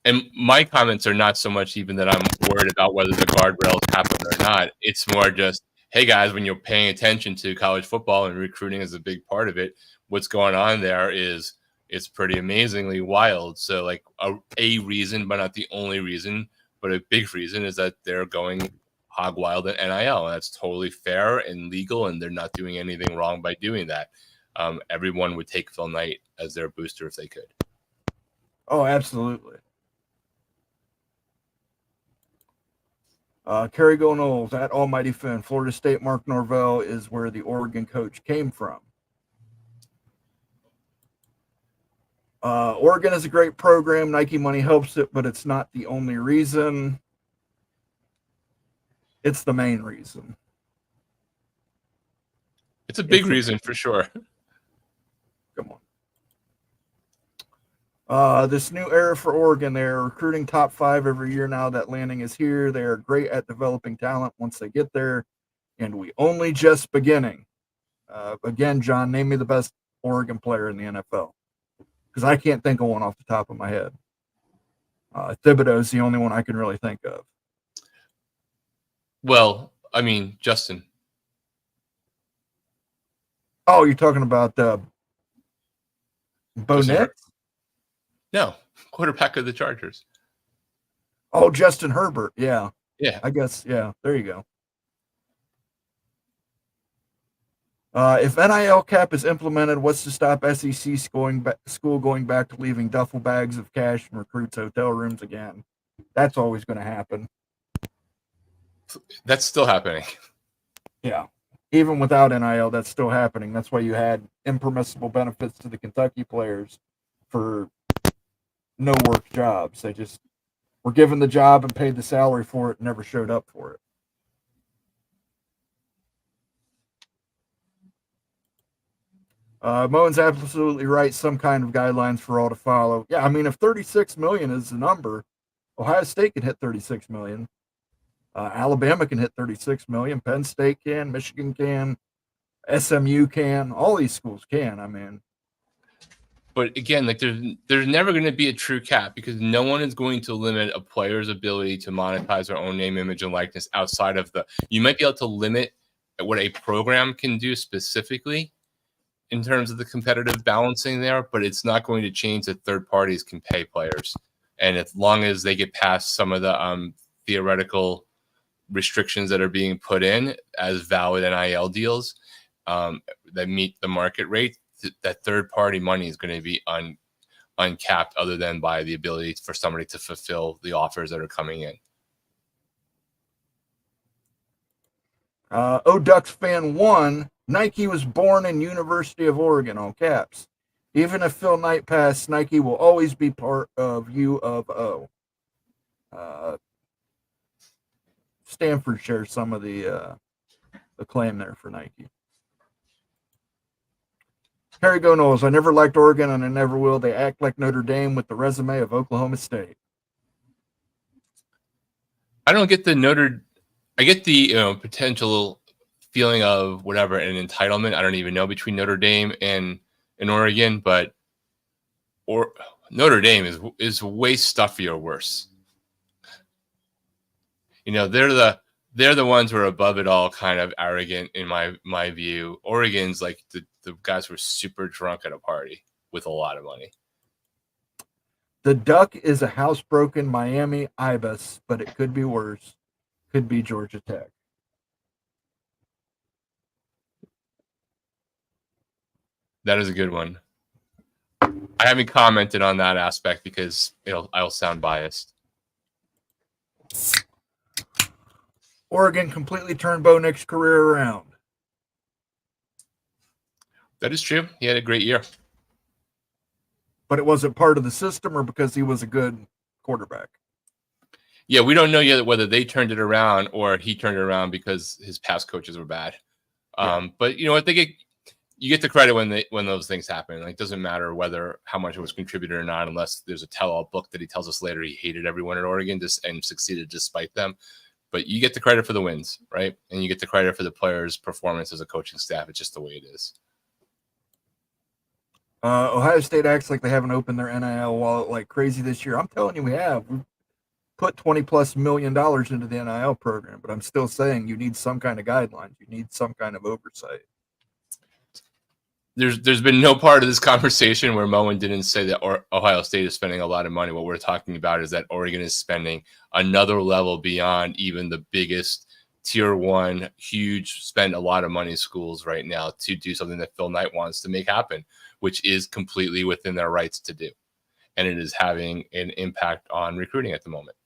And my comments are not so much even that I'm worried about whether the guardrails happen or not. It's more just, hey guys, when you're paying attention to college football and recruiting is a big part of it, what's going on there is it's pretty amazingly wild. So like a reason, but not the only reason, but a big reason is that they're going hog wild at NIL. And that's totally fair and legal, and they're not doing anything wrong by doing that. Everyone would take Phil Knight as their booster if they could. Oh, absolutely. Kerry Go Knowles at Almighty Finn. Florida State Mark Norvell is where the Oregon coach came from. Oregon is a great program. Nike money helps it, but it's not the only reason. It's the main reason. It's a big reason for sure. Come This new era for Oregon, they're recruiting top 5 every year now that landing is here. They are great at developing talent once they get there, and we only just beginning. Again, John, name me the best Oregon player in the NFL, because I can't think of one off the top of my head. Thibodeau is the only one I can really think of. Well, I mean, Justin. Oh, you're talking about Bo Nix? No, quarterback of the Chargers. Oh, Justin Herbert. Yeah. Yeah. I guess. Yeah. There you go. If NIL cap is implemented, what's to stop SEC school going back to leaving duffel bags of cash in recruits' hotel rooms again? That's always going to happen. That's still happening. Yeah. Even without NIL, that's still happening. That's why you had impermissible benefits to the Kentucky players for no work jobs. They just were given the job and paid the salary for it and never showed up for it. Moen's absolutely right. Some kind of guidelines for all to follow. Yeah, I mean, if 36 million is the number, Ohio State can hit 36 million. Alabama can hit 36 million. Penn State can. Michigan can. SMU can. All these schools can. I mean, but again, like there's never going to be a true cap because no one is going to limit a player's ability to monetize their own name, image, and likeness outside of the. You might be able to limit what a program can do specifically in terms of the competitive balancing there, but it's not going to change that third parties can pay players. And as long as they get past some of the theoretical restrictions that are being put in as valid NIL deals that meet the market rate, that third party money is going to be uncapped other than by the ability for somebody to fulfill the offers that are coming in. Ducks fan 1, Nike was born in University of Oregon, all caps. Even if Phil Knight passed, Nike will always be part of U of O. Stanford shares some of the claim there for Nike. Harry Go Knowles, I never liked Oregon and I never will. They act like Notre Dame with the resume of Oklahoma State. I don't get I get the potential feeling of whatever an entitlement. I don't even know between Notre Dame and Oregon, but Notre Dame is way stuffier worse. They're the ones who are above it all, kind of arrogant in my view. Oregon's like the guys who were super drunk at a party with a lot of money. The Duck is a housebroken Miami Ibis, but it could be worse. Could be Georgia Tech. That is a good one. I haven't commented on that aspect because I'll sound biased. Oregon completely turned Bo Nix's career around. That is true. He had a great year. But it wasn't part of the system or because he was a good quarterback. Yeah, we don't know yet whether they turned it around or he turned it around because his past coaches were bad. Yeah. But you know what? You get the credit when those things happen. Like, it doesn't matter how much it was contributed or not, unless there's a tell-all book that he tells us later he hated everyone at Oregon and succeeded despite them. But you get the credit for the wins, right? And you get the credit for the players' performance as a coaching staff. It's just the way it is. Ohio State acts like they haven't opened their NIL wallet like crazy this year. I'm telling you, we have. We've put $20+ million into the NIL program, but I'm still saying you need some kind of guidelines. You need some kind of oversight. There's been no part of this conversation where Moen didn't say that Ohio State is spending a lot of money. What we're talking about is that Oregon is spending another level beyond even the biggest tier 1, huge, spend a lot of money schools right now to do something that Phil Knight wants to make happen, which is completely within their rights to do. And it is having an impact on recruiting at the moment.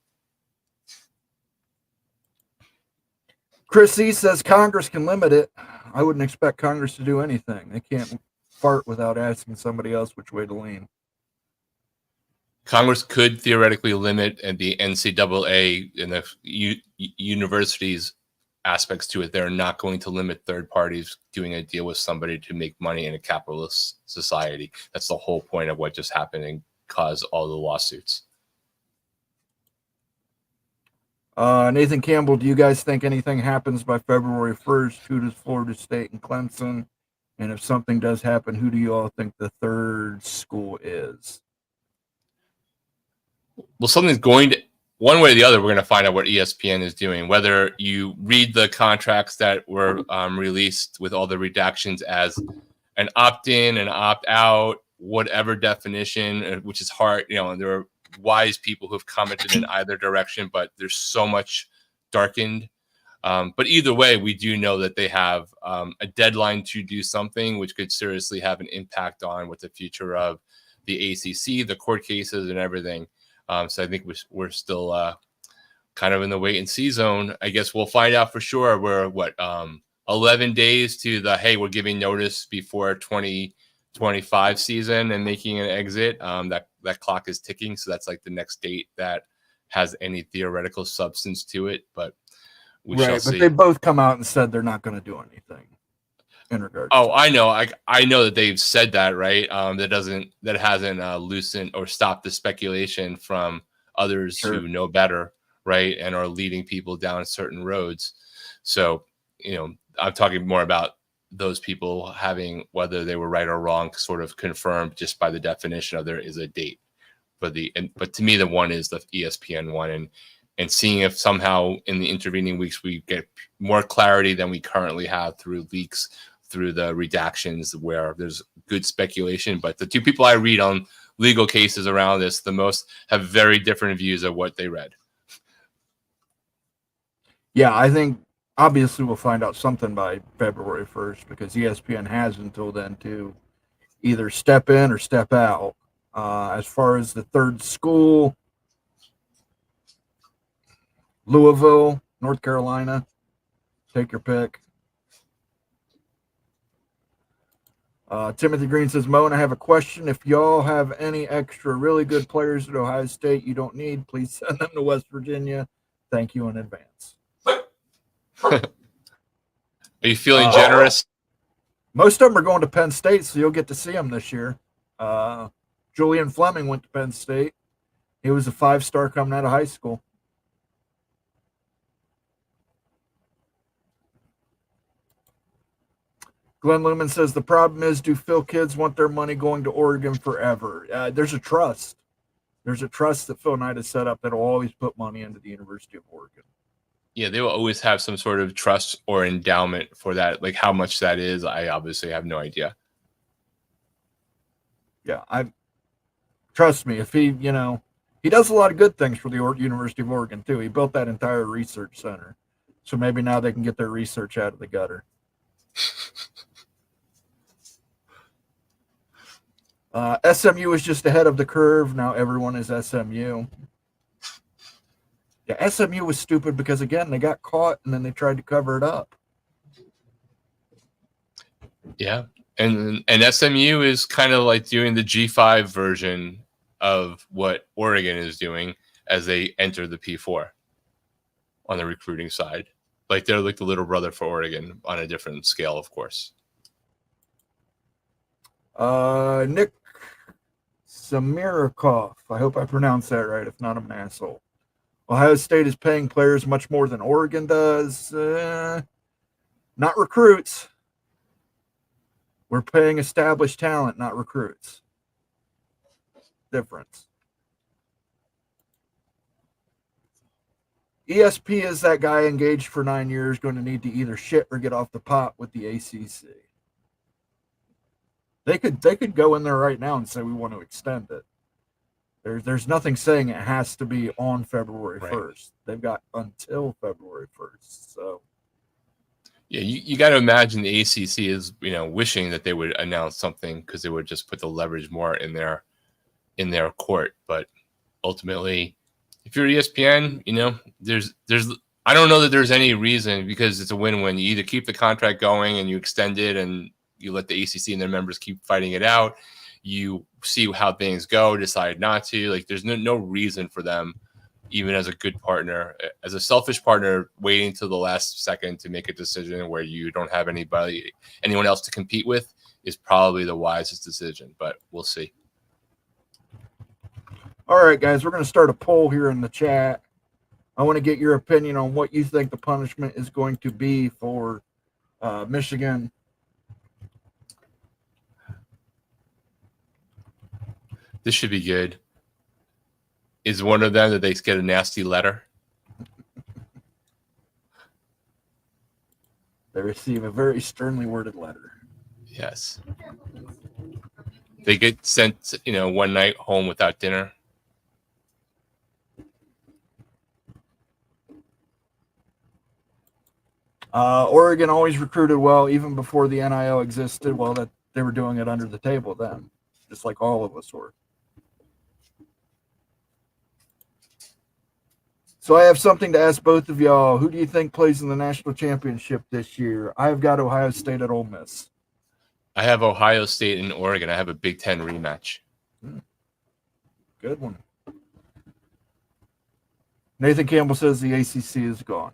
Chris C says Congress can limit it. I wouldn't expect Congress to do anything. They can't fart without asking somebody else which way to lean. Congress could theoretically limit the NCAA and the universities aspects to it. They're not going to limit third parties doing a deal with somebody to make money in a capitalist society. That's the whole point of what just happened cause all the lawsuits. Nathan Campbell, do you guys think anything happens by February 1st? Who does Florida State and Clemson? And if something does happen, who do you all think the third school is? Well, something's going to, one way or the other, we're going to find out what ESPN is doing. Whether you read the contracts that were released with all the redactions as an opt-in, an opt-out, whatever definition, which is hard, and there are wise people who've commented in either direction, but there's so much darkened. But either way, we do know that they have a deadline to do something, which could seriously have an impact on what the future of the ACC, the court cases, and everything. So I think we're still kind of in the wait and see zone. I guess we'll find out for sure. We're 11 days to the, hey, we're giving notice before 2025 season and making an exit. That clock is ticking. So that's like the next date that has any theoretical substance to it. But we shall see. But they both come out and said they're not going to do anything in regards. Oh, I know. I know that they've said that, right? That hasn't loosened or stopped the speculation from others who know better, right, and are leading people down certain roads. So, I'm talking more about those people having, whether they were right or wrong, sort of confirmed just by the definition of there is a date. But to me, the one is the ESPN one, and seeing if somehow in the intervening weeks we get more clarity than we currently have through leaks, through the redactions, where there's good speculation. But the two people I read on legal cases around this the most have very different views of what they read. Yeah, I think obviously we'll find out something by February 1st because ESPN has until then to either step in or step out. As far as the third school, Louisville, North Carolina, take your pick. Timothy Green says, Mo, and I have a question. If y'all have any extra really good players at Ohio State you don't need, please send them to West Virginia. Thank you in advance. Are you feeling generous? Most of them are going to Penn State, so you'll get to see them this year. Julian Fleming went to Penn State. He was a 5-star coming out of high school. Glenn Lumen says, the problem is, do Phil kids want their money going to Oregon forever? There's a trust. There's a trust that Phil Knight has set up that will always put money into the University of Oregon. Yeah, they will always have some sort of trust or endowment for that. Like how much that is, I obviously have no idea. Yeah, trust me, if he does a lot of good things for the University of Oregon too. He built that entire research center. So maybe now they can get their research out of the gutter. SMU is just ahead of the curve. Now everyone is SMU. Yeah, SMU was stupid because, again, they got caught and then they tried to cover it up. Yeah, and SMU is kind of like doing the G5 version of what Oregon is doing as they enter the P4 on the recruiting side. Like they're like the little brother for Oregon on a different scale, of course. Nick Samirikov. I hope I pronounced that right. If not, I'm an asshole. Ohio State is paying players much more than Oregon does. Not recruits. We're paying established talent, not recruits. Difference. ESP is that guy engaged for 9 years going to need to either shit or get off the pot with the ACC. They could go in there right now and say we want to extend it. There's nothing saying it has to be on February 1st. They've got until February 1st. So yeah, you got to imagine the ACC is wishing that they would announce something because they would just put the leverage more in their court. But ultimately, if you're ESPN, there's I don't know that there's any reason, because it's a win-win. You either keep the contract going and you extend it and you let the ACC and their members keep fighting it out. You see how things go, decide not to. Like, there's no reason for them, even as a good partner, as a selfish partner, waiting till the last second to make a decision where you don't have anyone else to compete with is probably the wisest decision. But we'll see. All right, guys, we're going to start a poll here in the chat. I want to get your opinion on what you think the punishment is going to be for Michigan. This should be good. Is one of them that they get a nasty letter? They receive a very sternly worded letter. Yes. They get sent, one night home without dinner. Oregon always recruited well, even before the NIL existed. Well, that they were doing it under the table then, just like all of us were. So I have something to ask both of y'all. Who do you think plays in the national championship this year? I've got Ohio State at Ole Miss. I have Ohio State and Oregon. I have a Big Ten rematch. Good one. Nathan Campbell says the ACC is gone.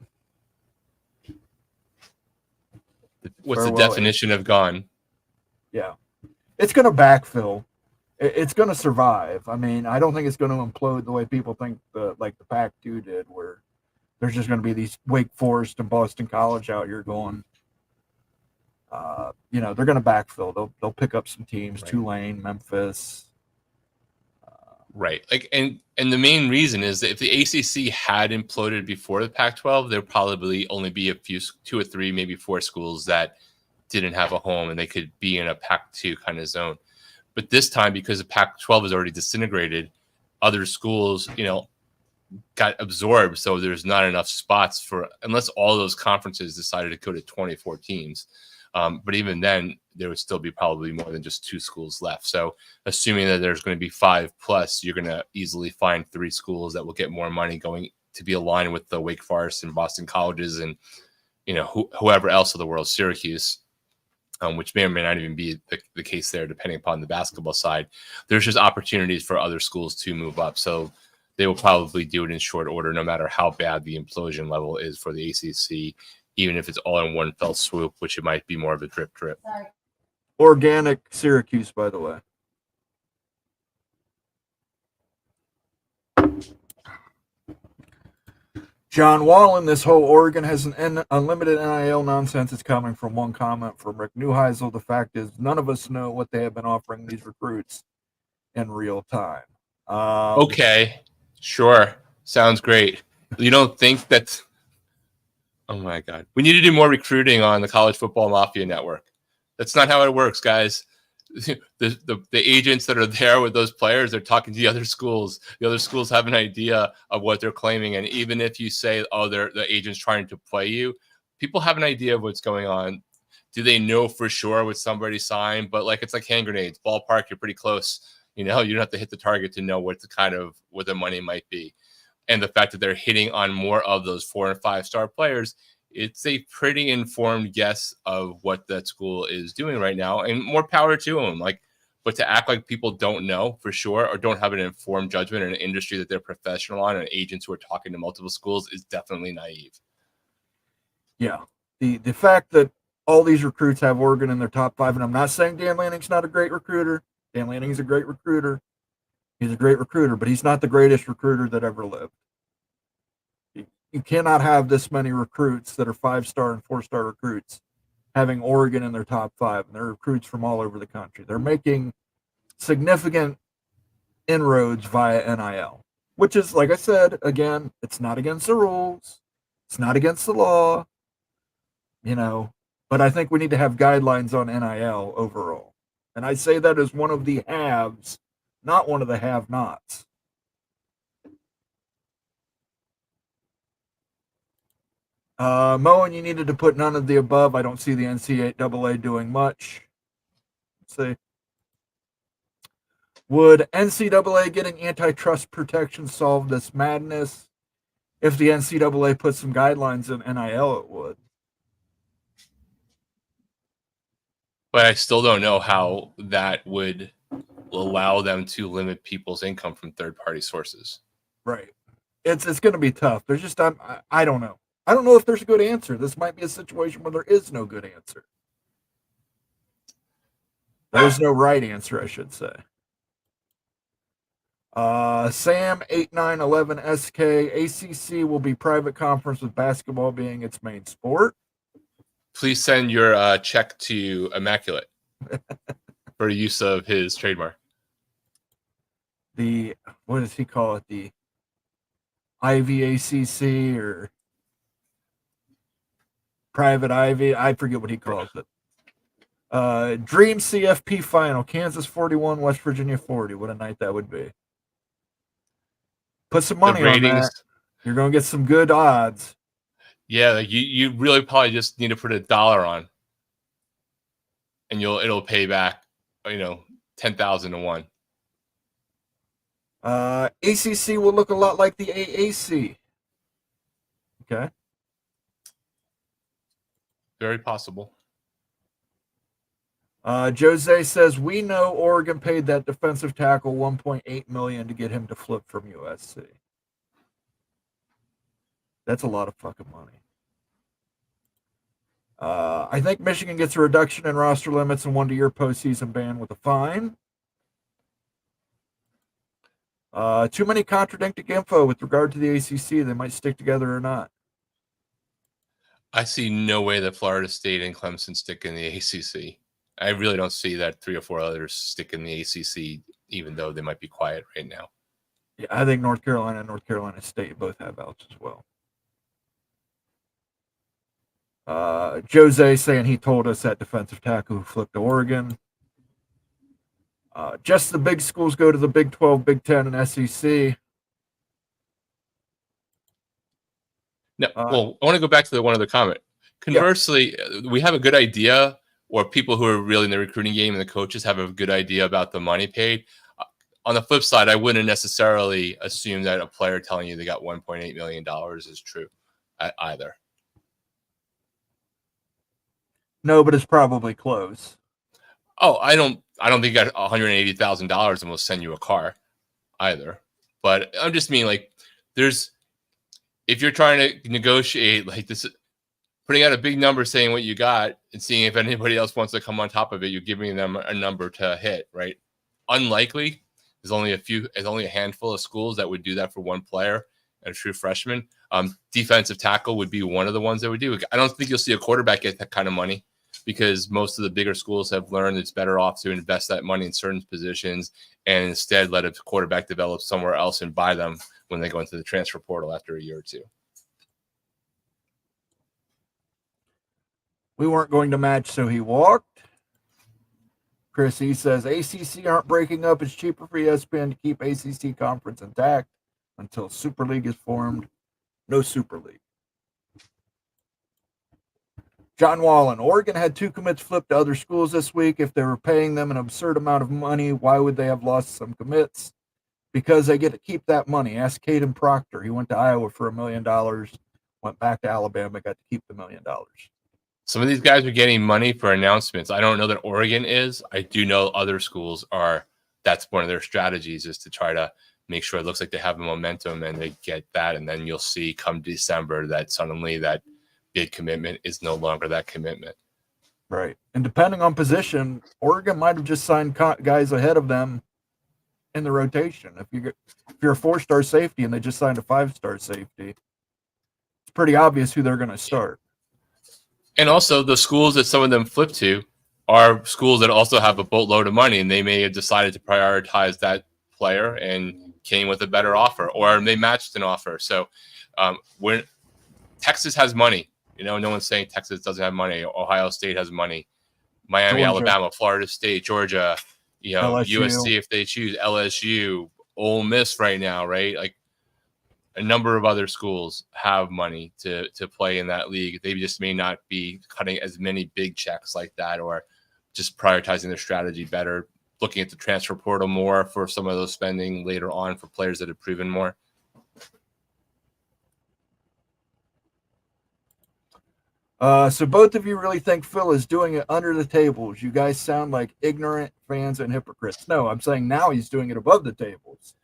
What's the definition of gone? Yeah. It's going to backfill. It's going to survive. I mean, I don't think it's going to implode the way people think like the Pac-2 did, where there's just going to be these Wake Forest and Boston College out here going. They're going to backfill. They'll pick up some teams, right. Tulane, Memphis. Right. And the main reason is that if the ACC had imploded before the Pac-12, there'd probably only be a few, 2 or 3, maybe 4 schools that didn't have a home and they could be in a Pac-2 kind of zone. But this time, because the Pac-12 is already disintegrated, other schools, got absorbed. So there's not enough spots unless all those conferences decided to go to 24 teams. But even then, there would still be probably more than just 2 schools left. So assuming that there's going to be 5+, you're going to easily find 3 schools that will get more money going to be aligned with the Wake Forest and Boston colleges and, whoever else of the world, Syracuse. Which may or may not even be the case there, depending upon the basketball side. There's just opportunities for other schools to move up. So they will probably do it in short order, no matter how bad the implosion level is for the ACC, even if it's all in one fell swoop, which it might be more of a drip. Sorry. Organic Syracuse, by the way. John Wallen, this whole Oregon has an unlimited NIL nonsense is coming from one comment from Rick Neuheisel. The fact is, none of us know what they have been offering these recruits in real time. Okay, sure. Sounds great. You don't think that... Oh, my God. We need to do more recruiting on the College Football Mafia Network. That's not how it works, guys. The agents that are there with those players, they're talking to the other schools. The other schools have an idea of what they're claiming. And even if you say, oh, the agent's trying to play you, people have an idea of what's going on. Do they know for sure what somebody signed? But it's like hand grenades, ballpark, you're pretty close. You don't have to hit the target to know what the money might be. And the fact that they're hitting on more of those 4- and 5-star players, it's a pretty informed guess of what that school is doing right now, and more power to them. But to act like people don't know for sure or don't have an informed judgment in an industry that they're professional on and agents who are talking to multiple schools is definitely naive. Yeah. The fact that all these recruits have Oregon in their top 5, and I'm not saying Dan Lanning's not a great recruiter. Dan Lanning's a great recruiter. He's a great recruiter, but he's not the greatest recruiter that ever lived. You cannot have this many recruits that are 5-star and 4-star recruits having Oregon in their top 5, and they're recruits from all over the country. They're making significant inroads via NIL, which is, like I said, again, it's not against the rules. It's not against the law, but I think we need to have guidelines on NIL overall. And I say that as one of the haves, not one of the have-nots. Moen, you needed to put none of the above. I don't see the NCAA doing much. Let's see. Would NCAA getting antitrust protection solve this madness? If the NCAA put some guidelines in NIL, it would. But I still don't know how that would allow them to limit people's income from third-party sources. Right. It's going to be tough. There's just I don't know. I don't know if there's a good answer. This might be a situation where there is no good answer. There's no right answer, I should say. Sam 8911SK, ACC will be private conference with basketball being its main sport. Please send your check to Immaculate for use of his trademark. What does he call it? The IVACC or Private Ivy? I forget what he calls it. Dream CFP final, Kansas 41, West Virginia 40. What a night that would be. Put some money on that. You're going to get some good odds. Yeah, like you really probably just need to put $1 on, and it'll pay back, 10,000 to 1. ACC will look a lot like the AAC. Okay. Very possible. Jose says, we know Oregon paid that defensive tackle $1.8 million to get him to flip from USC. That's a lot of fucking money. I think Michigan gets a reduction in roster limits and 1 year postseason ban with a fine. Too many contradicting info with regard to the ACC. They might stick together or not. I see no way that Florida State and Clemson stick in the ACC. I really don't see that 3 or 4 others stick in the ACC, even though they might be quiet right now. Yeah, I think North Carolina and North Carolina State both have outs as well. Jose saying he told us that defensive tackle who flipped to Oregon. Just the big schools go to the Big 12, Big 10, and SEC. No, well, I want to go back to the one other comment. Conversely, we have a good idea, or people who are really in the recruiting game and the coaches have a good idea about the money paid. On the flip side, I wouldn't necessarily assume that a player telling you they got $1.8 million is true either. No, but it's probably close. Oh, I don't think you got $180,000 and we'll send you a car either. But I'm just mean like if you're trying to negotiate like this, putting out a big number saying what you got and seeing if anybody else wants to come on top of it, you're giving them a number to hit, right? Unlikely. There's only a handful of schools that would do that for one player, a true freshman. Defensive tackle would be one of the ones that would do. I don't think you'll see a quarterback get that kind of money, because most of the bigger schools have learned it's better off to invest that money in certain positions and instead let a quarterback develop somewhere else and buy them when they go into the transfer portal after a year or two. We weren't going to match, so he walked. Chris E says, ACC aren't breaking up. It's cheaper for ESPN to keep ACC conference intact until Super League is formed. No Super League. John Wallen, Oregon had 2 commits flipped to other schools this week. If they were paying them an absurd amount of money, why would they have lost some commits? Because they get to keep that money. Ask Caden Proctor. He went to Iowa for $1 million, went back to Alabama, got to keep the $1 million. Some of these guys are getting money for announcements. I don't know that Oregon is. I do know other schools are. That's one of their strategies, is to try to make sure it looks like they have the momentum and they get that. And then you'll see come December that suddenly that big commitment is no longer that commitment. Right. And depending on position, Oregon might have just signed guys ahead of them in the rotation. If you're a 4-star safety and they just signed a 5-star safety, it's pretty obvious who they're going to start. And also the schools that some of them flip to are schools that also have a boatload of money, and they may have decided to prioritize that player and came with a better offer, or they matched an offer. So when Texas has money, no one's saying Texas doesn't have money. Ohio State has money. Miami, Georgia, Alabama, Florida State, Georgia, LSU. USC if they choose, LSU, Ole Miss right now, right? Like a number of other schools have money to play in that league. They just may not be cutting as many big checks like that, or just prioritizing their strategy better, looking at the transfer portal more for some of those spending later on for players that have proven more. So both of you really think Phil is doing it under the tables? You guys sound like ignorant fans and hypocrites. No, I'm saying now he's doing it above the tables.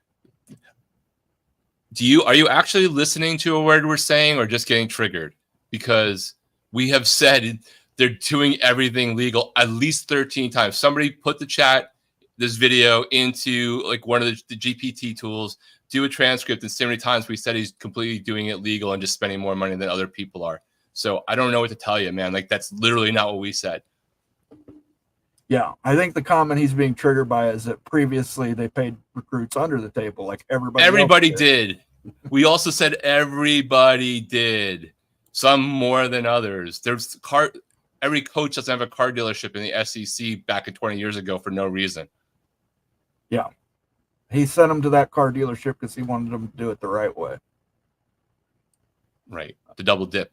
Are you actually listening to a word we're saying, or just getting triggered? Because we have said they're doing everything legal at least 13 times. Somebody put the chat this video into like one of the GPT tools, do a transcript, and so many times we said he's completely doing it legal and just spending more money than other people are. So I don't know what to tell you, man. Like, that's literally not what we said. Yeah, I think the comment he's being triggered by is that previously they paid recruits under the table, like everybody did. We also said everybody did. Some more than others. Every coach doesn't have a car dealership in the SEC back in 20 years ago for no reason. Yeah. He sent them to that car dealership because he wanted them to do it the right way. Right. The double dip.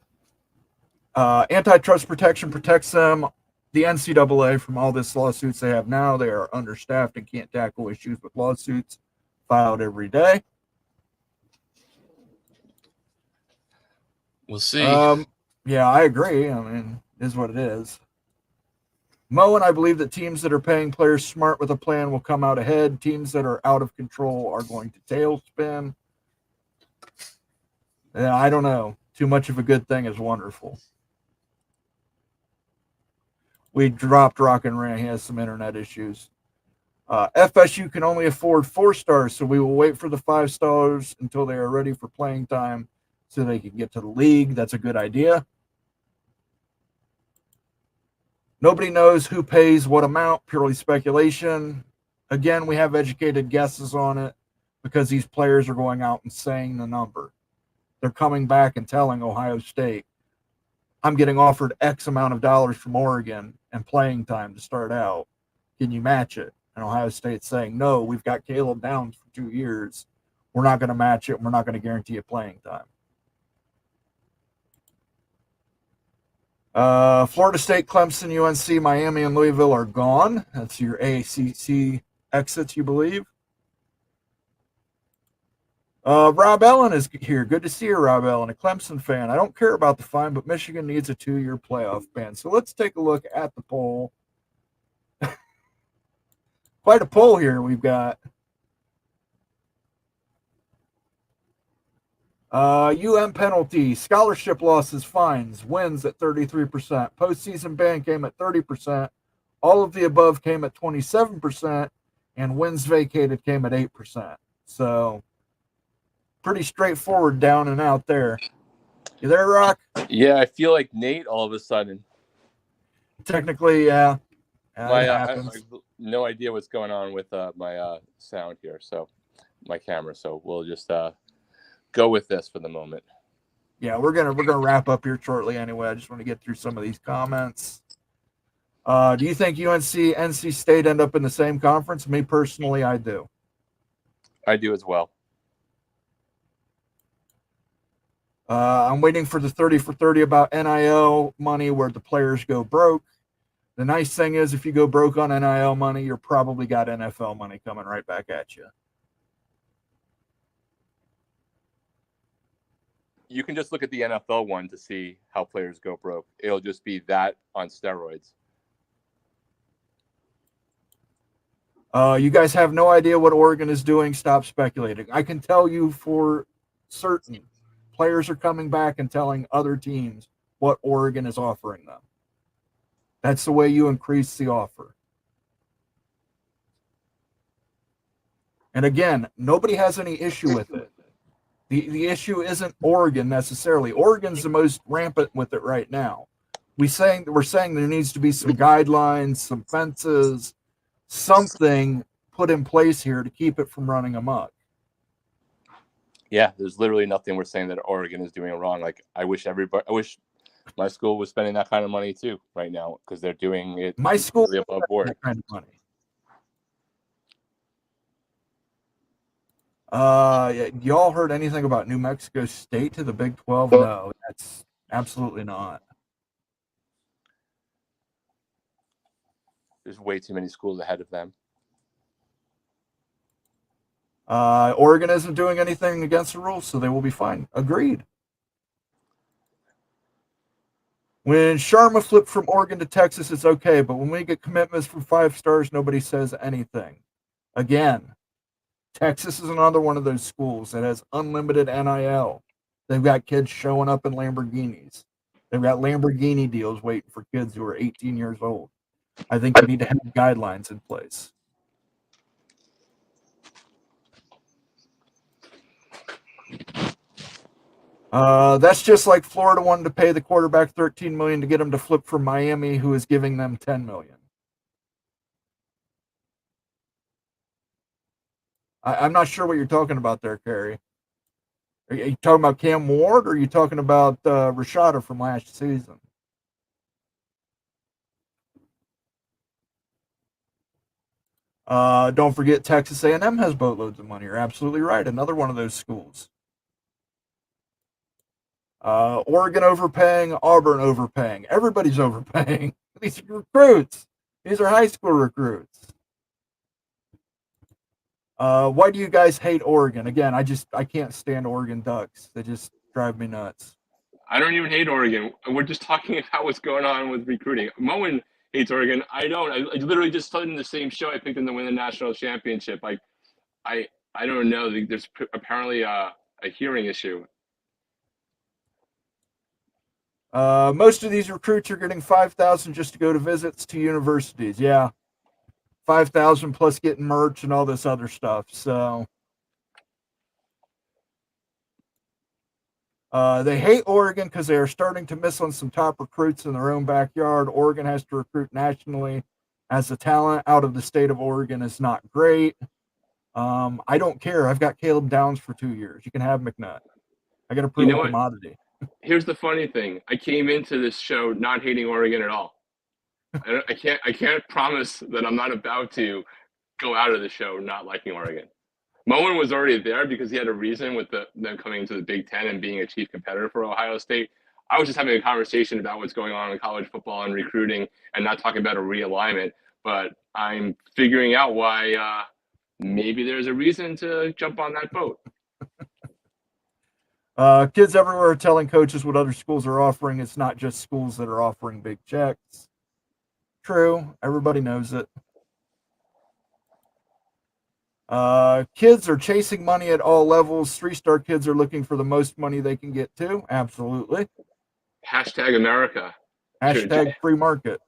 Antitrust protection protects them, the NCAA, from all this lawsuits they have now. They are understaffed and can't tackle issues with lawsuits filed every day. We'll see. Yeah, I agree. I mean, it is what it is. Mo and I believe that teams that are paying players smart with a plan will come out ahead. Teams that are out of control are going to tailspin. Yeah, I don't know. Too much of a good thing is wonderful. We dropped Rock and Ray. He has some internet issues. FSU can only afford 4 stars, so we will wait for the 5 stars until they are ready for playing time so they can get to the league. That's a good idea. Nobody knows who pays what amount, purely speculation. Again, we have educated guesses on it because these players are going out and saying the number. They're coming back and telling Ohio State, I'm getting offered X amount of dollars from Oregon and playing time to start out. Can you match it? And Ohio State's saying, no, we've got Caleb Downs for 2 years. We're not going to match it. We're not going to guarantee you playing time. Florida State, Clemson, UNC, Miami, and Louisville are gone. That's your ACC exits, you believe. Rob Ellen is here. Good to see you, Rob Ellen, a Clemson fan. I don't care about the fine, but Michigan needs a 2-year playoff ban. So let's take a look at the poll. Quite a poll here we've got. penalty, scholarship losses, fines, wins at 33%. Postseason ban came at 30%. All of the above came at 27%. And wins vacated came at 8%. So pretty straightforward down and out there. You there, Rock? Yeah, I feel like Nate all of a sudden. Technically, yeah. I have no idea what's going on with my sound here, so my camera. So we'll just go with this for the moment. Yeah, we're gonna wrap up here shortly anyway. I just want to get through some of these comments. Do you think UNC, NC State end up in the same conference? Me personally, I do. I do as well. I'm waiting for the 30 for 30 about NIL money where the players go broke. The nice thing is if you go broke on NIL money, you're probably got NFL money coming right back at you. You can just look at the NFL one to see how players go broke. It'll just be that on steroids. You guys have no idea what Oregon is doing. Stop speculating. I can tell you for certain players are coming back and telling other teams what Oregon is offering them. That's the way you increase the offer. And again, nobody has any issue with it. The issue isn't Oregon necessarily. Oregon's the most rampant with it right now. We're saying there needs to be some guidelines, some fences, something put in place here to keep it from running amok. Yeah, there's literally nothing we're saying that Oregon is doing wrong. Like I wish my school was spending that kind of money too right now because they're doing it. My school above board. That kind of money. Y'all heard anything about New Mexico State to the Big 12? No, that's absolutely not. There's way too many schools ahead of them. Oregon isn't doing anything against the rules, so they will be fine. Agreed. When Sharma flipped from Oregon to Texas, it's okay, but when we get commitments from 5 stars, nobody says anything. Again, Texas is another one of those schools that has unlimited NIL. They've got kids showing up in Lamborghinis. They've got Lamborghini deals waiting for kids who are 18 years old. I think we need to have guidelines in place. That's just like Florida wanted to pay the quarterback $13 million to get him to flip from Miami, who is giving them $10 million. I'm not sure what you're talking about there, Kerry. Are you talking about Cam Ward, or are you talking about Rashada from last season? Don't forget Texas A&M has boatloads of money. You're absolutely right. Another one of those schools. Oregon overpaying, Auburn overpaying. Everybody's overpaying. These are recruits. These are high school recruits. Why do you guys hate Oregon? Again, I can't stand Oregon Ducks. They just drive me nuts. I don't even hate Oregon. We're just talking about what's going on with recruiting. Moen hates Oregon. I don't. I literally just told in the same show I picked them to win the national championship. Like, I don't know. There's apparently a hearing issue. Most of these recruits are getting $5,000 just to go to visits to universities. Yeah, $5,000 plus getting merch and all this other stuff. So they hate Oregon because they are starting to miss on some top recruits in their own backyard. Oregon has to recruit nationally, as the talent out of the state of Oregon is not great. I don't care. I've got Caleb Downs for 2 years. You can have McNutt. I got to prove a commodity. Here's the funny thing. I came into this show not hating Oregon at all. I can't promise that I'm not about to go out of the show not liking Oregon. Moen was already there because he had a reason with them coming into the Big Ten and being a chief competitor for Ohio State. I was just having a conversation about what's going on in college football and recruiting and not talking about a realignment. But I'm figuring out why maybe there's a reason to jump on that boat. Kids everywhere are telling coaches what other schools are offering. It's not just schools that are offering big checks. True. Everybody knows it. Kids are chasing money at all levels. 3-star kids are looking for the most money they can get to. Absolutely. Hashtag America. Hashtag free market.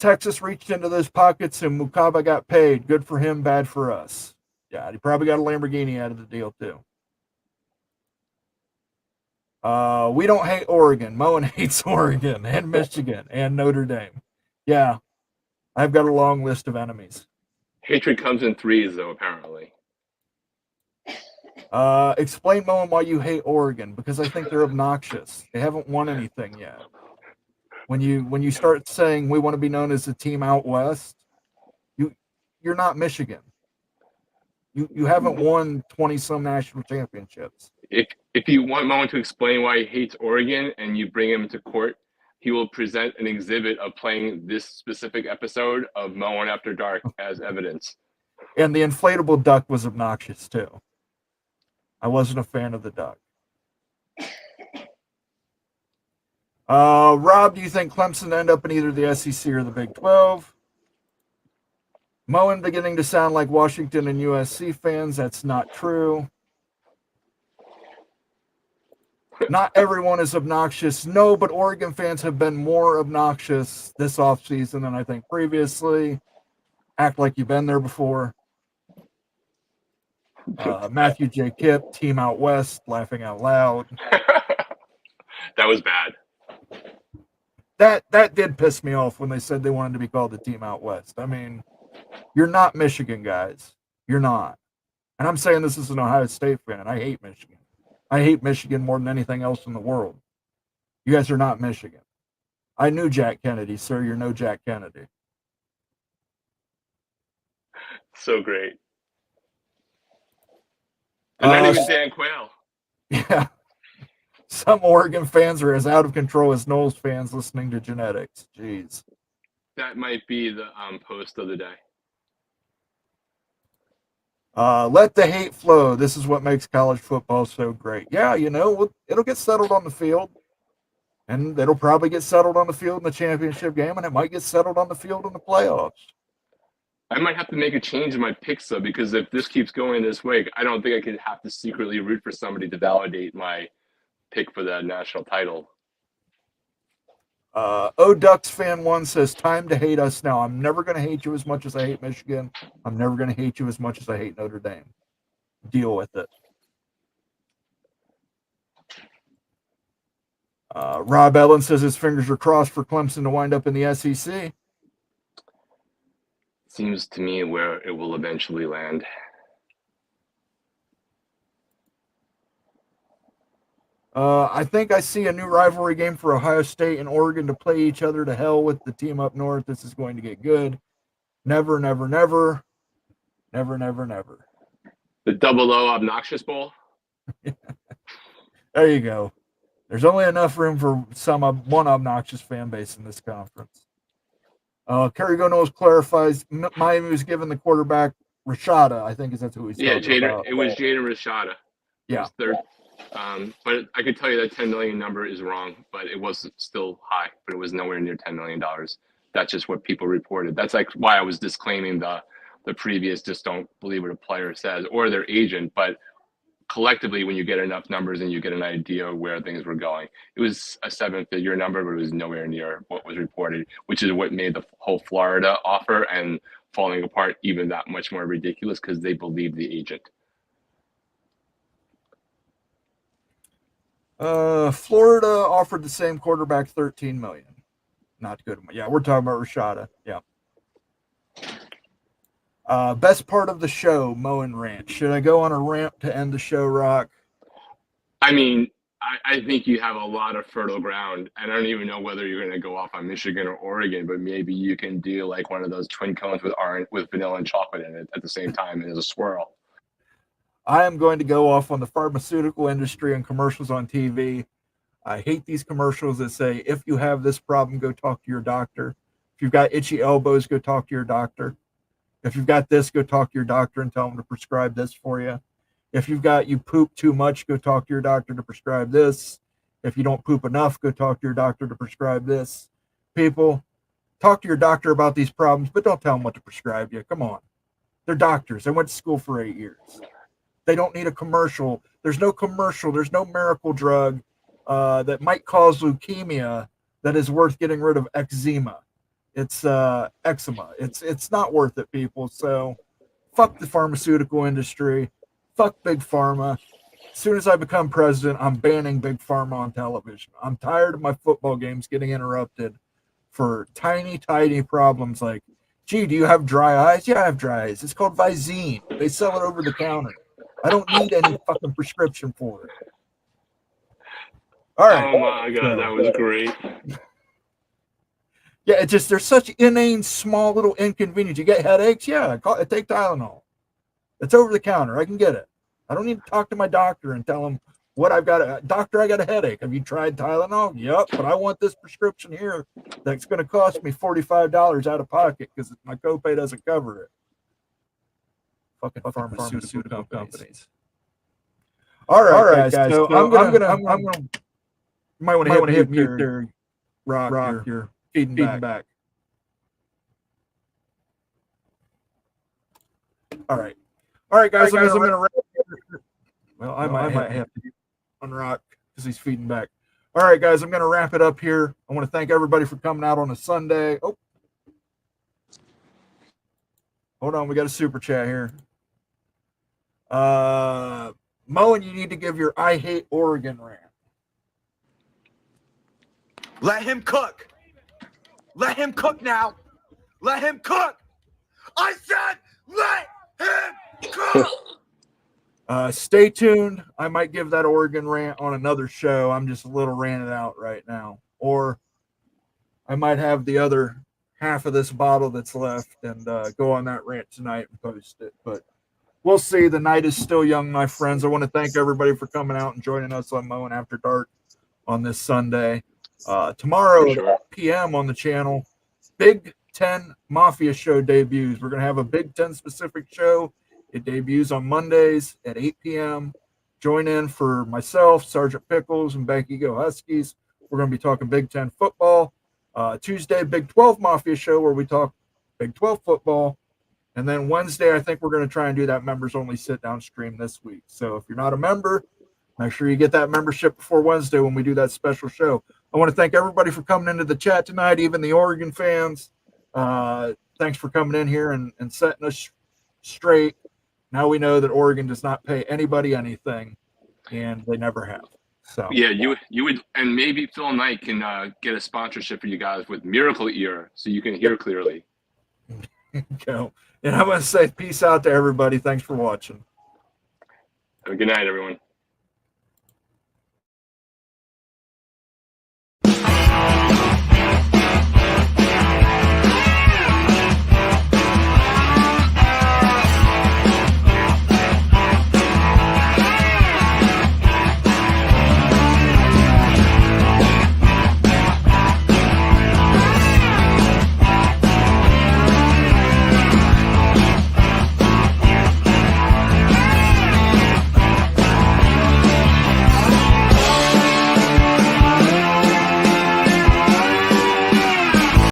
Texas reached into those pockets and Mukaba got paid. Good for him, bad for us. Yeah, he probably got a Lamborghini out of the deal too. We don't hate Oregon. Moen hates Oregon and Michigan and Notre Dame. Yeah, I've got a long list of enemies. Hatred comes in threes, though, apparently. Explain, Moen, why you hate Oregon. Because I think they're obnoxious. They haven't won anything yet. When you start saying we want to be known as the team out west, you're not Michigan. You haven't won 20-some national championships. If you want Moen to explain why he hates Oregon and you bring him to court, he will present an exhibit of playing this specific episode of Moen After Dark as evidence. And the inflatable duck was obnoxious too. I wasn't a fan of the duck. Rob, do you think Clemson end up in either the SEC or the Big 12? Moen beginning to sound like Washington and USC fans. That's not true. Not everyone is obnoxious. No, but Oregon fans have been more obnoxious this offseason than I think previously. Act like you've been there before. Matthew J. Kipp, team out west, laughing out loud. That was bad. That did piss me off when they said they wanted to be called the team out west. I mean, you're not Michigan, guys. You're not. And I'm saying this as an Ohio State fan. I hate Michigan. I hate Michigan more than anything else in the world. You guys are not Michigan. I knew Jack Kennedy, sir. You're no Jack Kennedy. So great. And not even Dan Quayle. Yeah. Some Oregon fans are as out of control as Knowles fans listening to genetics. Jeez. That might be the post of the day. Let the hate flow. This is what makes college football so great. Yeah, it'll get settled on the field. And it'll probably get settled on the field in the championship game, and it might get settled on the field in the playoffs. I might have to make a change in my picks, though, because if this keeps going this way, I don't think I could have to secretly root for somebody to validate my pick for that national title. Ducks fan 1 says, time to hate us now. I'm never going to hate you as much as I hate Michigan. I'm never going to hate you as much as I hate Notre Dame. deal with it. Rob Ellen says his fingers are crossed for Clemson to wind up in the SEC. Seems to me where it will eventually land. I think I see a new rivalry game for Ohio State and Oregon to play each other to hell with the team up north. This is going to get good. Never, never, never. Never, never, never. The double O obnoxious bowl. There you go. There's only enough room for one obnoxious fan base in this conference. Kerry Gonos clarifies Miami was given the quarterback Rashada. I think that's who he's talking about. It was Jaden Rashada. Yeah. Third. But I could tell you that 10 million number is wrong, but it was still high, but it was nowhere near $10 million. That's just what people reported. That's like why I was disclaiming the previous just don't believe what a player says or their agent. But collectively, when you get enough numbers and you get an idea of where things were going, it was a 7-figure number, but it was nowhere near what was reported, which is what made the whole Florida offer and falling apart even that much more ridiculous because they believed the agent. Florida offered the same quarterback $13 million. Not good. Yeah, we're talking about Rashada. Yeah. Best part of the show, Mo and rant. Should I go on a rant to end the show, Rock? I mean, I think you have a lot of fertile ground, and I don't even know whether you're going to go off on Michigan or Oregon, but maybe you can do like one of those twin cones with vanilla and chocolate in it at the same time as a swirl. I am going to go off on the pharmaceutical industry and commercials on TV. I hate these commercials that say, if you have this problem, go talk to your doctor. If you've got itchy elbows, go talk to your doctor. If you've got this, go talk to your doctor and tell them to prescribe this for you. If you poop too much, go talk to your doctor to prescribe this. If you don't poop enough, go talk to your doctor to prescribe this. People, talk to your doctor about these problems, but don't tell them what to prescribe you. Come on. They're doctors. They went to school for 8 years. They don't need a commercial. There's no commercial. There's no miracle drug that might cause leukemia that is worth getting rid of eczema. It's eczema. It's not worth it, people. So fuck the pharmaceutical industry. Fuck Big Pharma. As soon as I become president, I'm banning Big Pharma on television. I'm tired of my football games getting interrupted for tiny, tiny problems like, gee, do you have dry eyes? Yeah, I have dry eyes. It's called Visine. They sell it over the counter. I don't need any fucking prescription for it. All right. Oh my God, that was great. Yeah, it's just, there's such inane, small little inconvenience. You get headaches? Yeah, take Tylenol. It's over the counter. I can get it. I don't need to talk to my doctor and tell him what I've got. Doctor, I got a headache. Have you tried Tylenol? Yep, but I want this prescription here that's going to cost me $45 out of pocket because my copay doesn't cover it. Fucking pharmaceutical companies. All right, guys. So I'm gonna. You might want to hit mute there, Rock. You're feeding back. All right, guys. I'm gonna wrap. Well, I might have to on Rock because he's feeding back. All right, guys. I'm gonna wrap it up here. I want to thank everybody for coming out on a Sunday. Oh, hold on. We got a super chat here. Mo, and you need to give your I hate Oregon rant. Let him cook. Let him cook now. Let him cook. I said let him cook. Stay tuned. I might give that Oregon rant on another show. I'm just a little ranted out right now. Or I might have the other half of this bottle that's left and go on that rant tonight and post it. But we'll see. The night is still young, my friends. I want to thank everybody for coming out and joining us on Mowing After Dark on this Sunday. Tomorrow at 8 p.m. on the channel, Big Ten Mafia show debuts. We're going to have a Big Ten specific show. It debuts on Mondays at 8 p.m. Join in for myself, Sergeant Pickles, and Becky Go Huskies. We're going to be talking Big Ten football. Tuesday, Big 12 Mafia show where we talk Big 12 football. And then Wednesday, I think we're going to try and do that members-only sit-down stream this week. So if you're not a member, make sure you get that membership before Wednesday when we do that special show. I want to thank everybody for coming into the chat tonight, even the Oregon fans. Thanks for coming in here and setting us straight. Now we know that Oregon does not pay anybody anything, and they never have. So yeah, you would, and maybe Phil Knight can get a sponsorship for you guys with Miracle Ear, so you can hear clearly. go. And I'm going to say peace out to everybody. Thanks for watching. Have a good night, everyone.